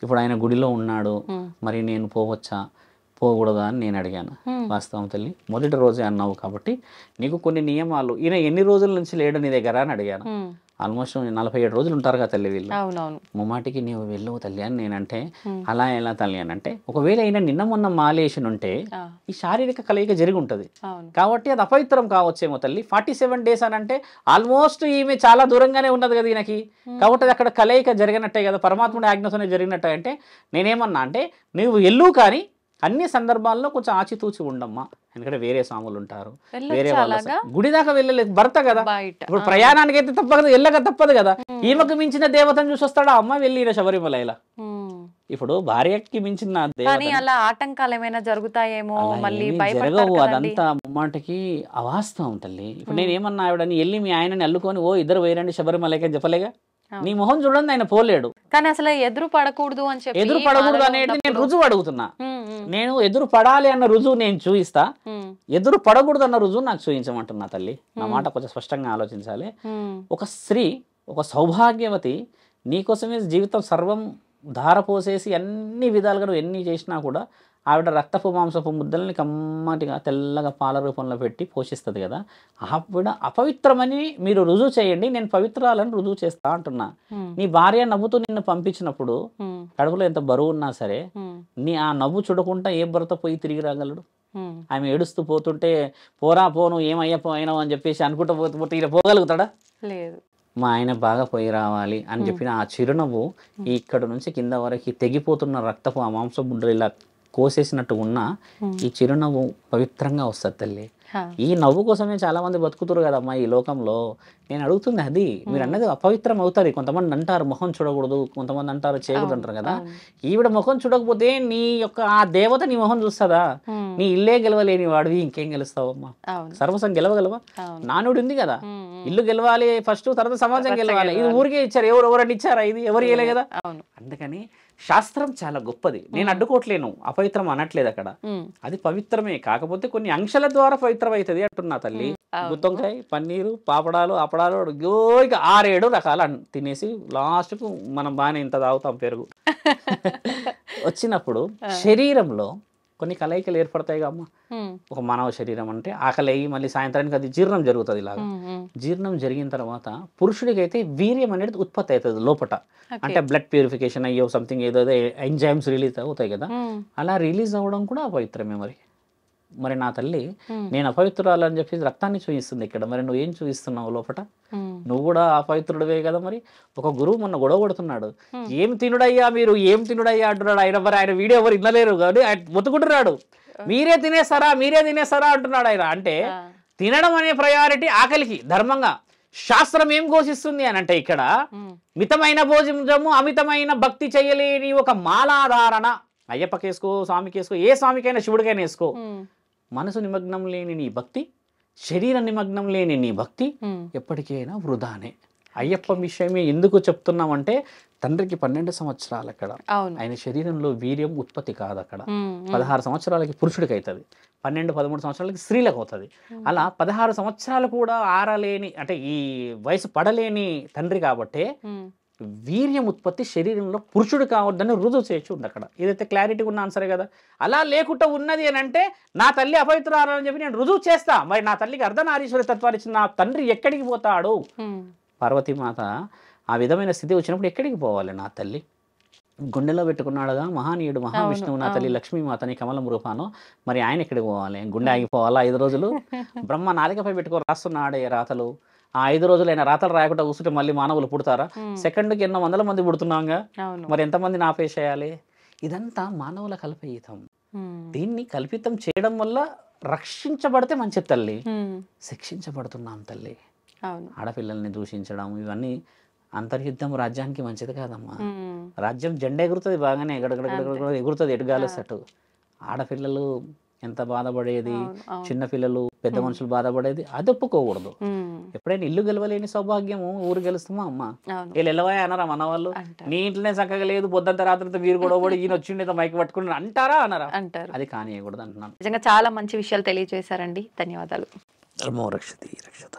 ఇప్పుడు ఆయన గుడిలో ఉన్నాడు, మరి నేను పోవచ్చా పోకూడదా అని నేను అడిగాను. వాస్తవం తల్లి, మొదటి రోజే అన్నావు కాబట్టి నీకు కొన్ని నియమాలు, ఈయన ఎన్ని రోజుల నుంచి లేడు నీ దగ్గర అని అడిగాను. ఆల్మోస్ట్ 47 రోజులు ఉంటారు కదా తల్లి వీళ్ళు. ముమ్మాటికి నీవు వెళ్ళవు తల్లి అని నేనంటే, అలా ఎలా తల్లి అని అంటే, ఒకవేళ అయినా నిన్న మొన్న మాలేషన్ ఉంటే ఈ శారీరక కలయిక జరిగి ఉంటుంది కాబట్టి అది అపవిత్రం కావచ్చేమో తల్లి. 47 days అని అంటే ఆల్మోస్ట్ ఈమె చాలా దూరంగానే ఉన్నది కదా ఈయనకి, కాబట్టి అది అక్కడ కలయిక జరిగినట్టే కదా, పరమాత్ముడి ఆజ్ఞతోనే జరిగినట్టే. అంటే నేనేమన్నా అంటే, నువ్వు వెళ్ళు కానీ అన్ని సందర్భాల్లో కొంచెం ఆచితూచి ఉండమ్మా, ఎందుకంటే వేరే స్వాములు ఉంటారు, వేరే వాళ్ళ గుడి దాకా వెళ్ళలేదు భర్త కదా. ఇప్పుడు ప్రయాణానికి అయితే తప్పదు, వెళ్ళక తప్పదు కదా. ఈమెకు మించిన దేవతను చూసి వస్తాడా అమ్మ వెళ్ళి శబరిమల ఇలా. ఇప్పుడు భార్యకి మించిన అలా ఆటంకాలు ఏమైనా జరుగుతాయేమో, మళ్ళీ జరగవు, అదంతా ముమ్మాటికి అవాస్తవం తల్లి. ఇప్పుడు నేను ఏమన్నా ఆవిడని వెళ్ళి మీ ఆయనని అల్లుకొని ఓ ఇద్దరు వేరండి శబరిమలకి అని చెప్పలేగా. నీ మొహం చూడండి ఆయన పోలేడు, కానీ అసలు ఎదురు పడకూడదు అని చెప్పి, ఎదురు పడకూడదు అనేది నేను రుజువు అడుగుతున్నా. నేను ఎదురు పడాలి అన్న రుజువు నేను చూయిస్తా, ఎదురు పడకూడదు అన్న రుజువు నాకు చూపించమంటున్నా తల్లి. నా మాట కొంచెం స్పష్టంగా ఆలోచించాలి. ఒక స్త్రీ, ఒక సౌభాగ్యవతి నీకోసమే జీవితం సర్వం ధారపోసేసి అన్ని విధాలుగా నువ్వు ఎన్ని చేసినా కూడా ఆవిడ రక్తపు మాంసపు ముద్దల్ని కమ్మటిగా తెల్లగా పాల రూపంలో పెట్టి పోషిస్తుంది కదా. ఆవిడ అపవిత్రమని మీరు రుజువు చేయండి, నేను పవిత్రాలని రుజువు చేస్తా అంటున్నా. నీ భార్య నవ్వుతూ నిన్ను పంపించినప్పుడు కడుపులో ఎంత బరువు ఉన్నా సరే నీ ఆ నవ్వు చూడకుండా ఏ భర్త పోయి తిరిగి రాగలడు? ఆమె ఏడుస్తూ పోతుంటే పోరా పోను ఏమయ్యపో అయినావు అని చెప్పేసి అనుకుంటూ పోతే ఇలా పోగలుగుతాడా? లేదు. మా ఆయన బాగా పోయి రావాలి అని చెప్పిన ఆ చిరునవ్వు ఇక్కడ నుంచి కింద వరకు తెగిపోతున్న రక్తపు ఆ మాంసం బుడ్డలు ఇలా కోసేసినట్టు ఉన్న ఈ చిరునవ్వు పవిత్రంగా వస్తుంది తల్లి. ఈ నవ్వు కోసమే చాలా మంది బతుకుతారు కదమ్మా ఈ లోకంలో. నేను అడుగుతుంది అది, మీరు అన్నది అపవిత్రం అవుతుంది. కొంతమంది అంటారు మొహం చూడకూడదు, కొంతమంది అంటారు చేయకూడదు అంటారు కదా. ఈవిడ ముఖం చూడకపోతే నీ యొక్క ఆ దేవత నీ మొహం చూస్తుందా? నీ ఇల్లే గెలవలేని వాడివి ఇంకేం గెలుస్తావమ్మా? సర్వసం గెలవగలవా? నానుడు ఉంది కదా, ఇల్లు గెలవాలి ఫస్ట్, తర్వాత సమాజం గెలవాలి. ఇది ఊరికే ఇచ్చారు, ఎవరని ఇచ్చారా? ఇది ఎవరు ఇయ్యలే కదా. అందుకని శాస్త్రం చాలా గొప్పది, నేను అడ్డుకోవట్లేను, అపవిత్రం అనట్లేదు అక్కడ, అది పవిత్రమే. కాకపోతే కొన్ని అంశాల ద్వారా పవిత్రం అవుతుంది అంటున్నా తల్లి. గుత్తొంకాయ, పన్నీరు, పాపడాలు, అపడాలు, ఇక 6-7 రకాలు తినేసి లాస్ట్కు మనం బాగానే ఇంత తాగుతాం పెరుగు. వచ్చినప్పుడు శరీరంలో కొన్ని కలయికలు ఏర్పడతాయి అమ్మ. ఒక మానవ శరీరం అంటే ఆకలి అయ్యి మళ్ళీ సాయంత్రానికి అది జీర్ణం జరుగుతుంది. ఇలాగా జీర్ణం జరిగిన తర్వాత పురుషుడికి అయితే వీర్యం అనేది ఉత్పత్తి అవుతుంది లోపల. అంటే బ్లడ్ ప్యూరిఫికేషన్ అయ్యో సంథింగ్ ఏదో ఎంజైమ్స్ రిలీజ్ అవుతాయి కదా, అలా రిలీజ్ అవ్వడం కూడా అపవిత్రమే. మరి నా తల్లి నేను అపవిత్రాలు అని చెప్పి రక్తాన్ని చూపిస్తుంది ఇక్కడ, మరి నువ్వు ఏం చూపిస్తున్నావు లోపల? నువ్వు కూడా అపవిత్రుడివే కదా. మరి ఒక గురువు మొన్న గొడవ కొడుతున్నాడు, ఏం తినుడయ్యా మీరు, ఏం తినుడయ్యా అంటున్నాడు. ఆయన మరి ఆయన వీడియో ఎవరు ఇన్నలేరు కానీ ఆయన మొత్తుకుంటున్నాడు, మీరే తినేస్తారా అంటున్నాడు ఆయన. అంటే తినడం అనే ప్రయారిటీ ఆకలికి ధర్మంగా శాస్త్రం ఏం ఘోషిస్తుంది అని అంటే, ఇక్కడ మితమైన భోజనము అమితమైన భక్తి చేయలేని ఒక మాలాధారణ. అయ్యప్పకేసుకో, స్వామికేసుకో, ఏ స్వామికైనా శివుడికైనా వేసుకో, మనసు నిమగ్నం లేని నీ భక్తి, శరీర నిమగ్నం లేని నీ భక్తి ఎప్పటికైనా వృధానే. అయ్యప్ప విషయమే ఎందుకు చెప్తున్నామంటే, తండ్రికి 12 సంవత్సరాలు అక్కడ, ఆయన శరీరంలో వీర్యం ఉత్పత్తి కాదు అక్కడ. 16 సంవత్సరాలకి పురుషుడికి అవుతుంది, 12-13 సంవత్సరాలకి స్త్రీలకు అవుతుంది. అలా 16 సంవత్సరాలు కూడా ఆరలేని, అంటే ఈ వయసు పడలేని తండ్రి కాబట్టే వీర్యం ఉత్పత్తి శరీరంలో పురుషుడు కావద్దని రుజువు చేయొచ్చు ఉంది అక్కడ. ఇదైతే క్లారిటీగా ఉన్న ఆన్సరే కదా. అలా లేకుండా ఉన్నది అని అంటే నా తల్లి అపవిత్రాలని చెప్పి నేను రుజువు చేస్తా. మరి నా తల్లికి అర్ధనారీశ్వరి తత్వాన్ని ఇచ్చిన నా తండ్రి ఎక్కడికి పోతాడు? పార్వతీమాత ఆ విధమైన స్థితి వచ్చినప్పుడు ఎక్కడికి పోవాలి నా తల్లి? గుండెలో పెట్టుకున్నాడుగా మహానీయుడు మహావిష్ణువు నా తల్లి లక్ష్మీమాతని కమలం రూపాను. మరి ఆయన ఎక్కడికి పోవాలి? గుండె ఆగిపోవాలా 5 రోజులు? బ్రహ్మ నాలికపై పెట్టుకొని రాస్తున్నాడే రాతలు. ఆ 5 రోజులైనా రాతలు రాయకుండా కూర్చుంటే మళ్ళీ మానవులు పుడతారా? సెకండ్కి ఎన్నో వందల మంది పుడుతున్నాగా, మరి ఎంతమందిని ఆపేసేయాలి? ఇదంతా మానవుల కల్పయితం. దీన్ని కల్పితం చేయడం వల్ల రక్షించబడితే మంచి తల్లి, శిక్షించబడుతున్నాం తల్లి. ఆడపిల్లల్ని దూషించడం ఇవన్నీ అంతర్యుద్ధం రాజ్యానికి మంచిది కాదమ్మా. రాజ్యం జెండా ఎగురుతుంది బాగానే, ఎగురుతుంది ఎటుగాలేసట్టు. ఆడపిల్లలు ఎంత బాధపడేది, చిన్నపిల్లలు పెద్ద మనుషులు బాధపడేది, అది ఒప్పుకోకూడదు. ఎప్పుడైనా ఇల్లు గెలవలేని సౌభాగ్యము ఊరు గెలుస్తామా అమ్మ? వీళ్ళు ఎల్లవాయ అన్నారా మన వాళ్ళు? నీ ఇంట్లోనే చక్కగా లేదు, పొద్దుంత రాత్రితో మీరు కూడా ఈయన వచ్చిండే మైక్ పట్టుకుని అంటారా అనరా? అంటారు. అది కానియకూడదు అంటున్నాను. నిజంగా చాలా మంచి విషయాలు తెలియజేశారండి, ధన్యవాదాలు. ధర్మో రక్షతి రక్షత.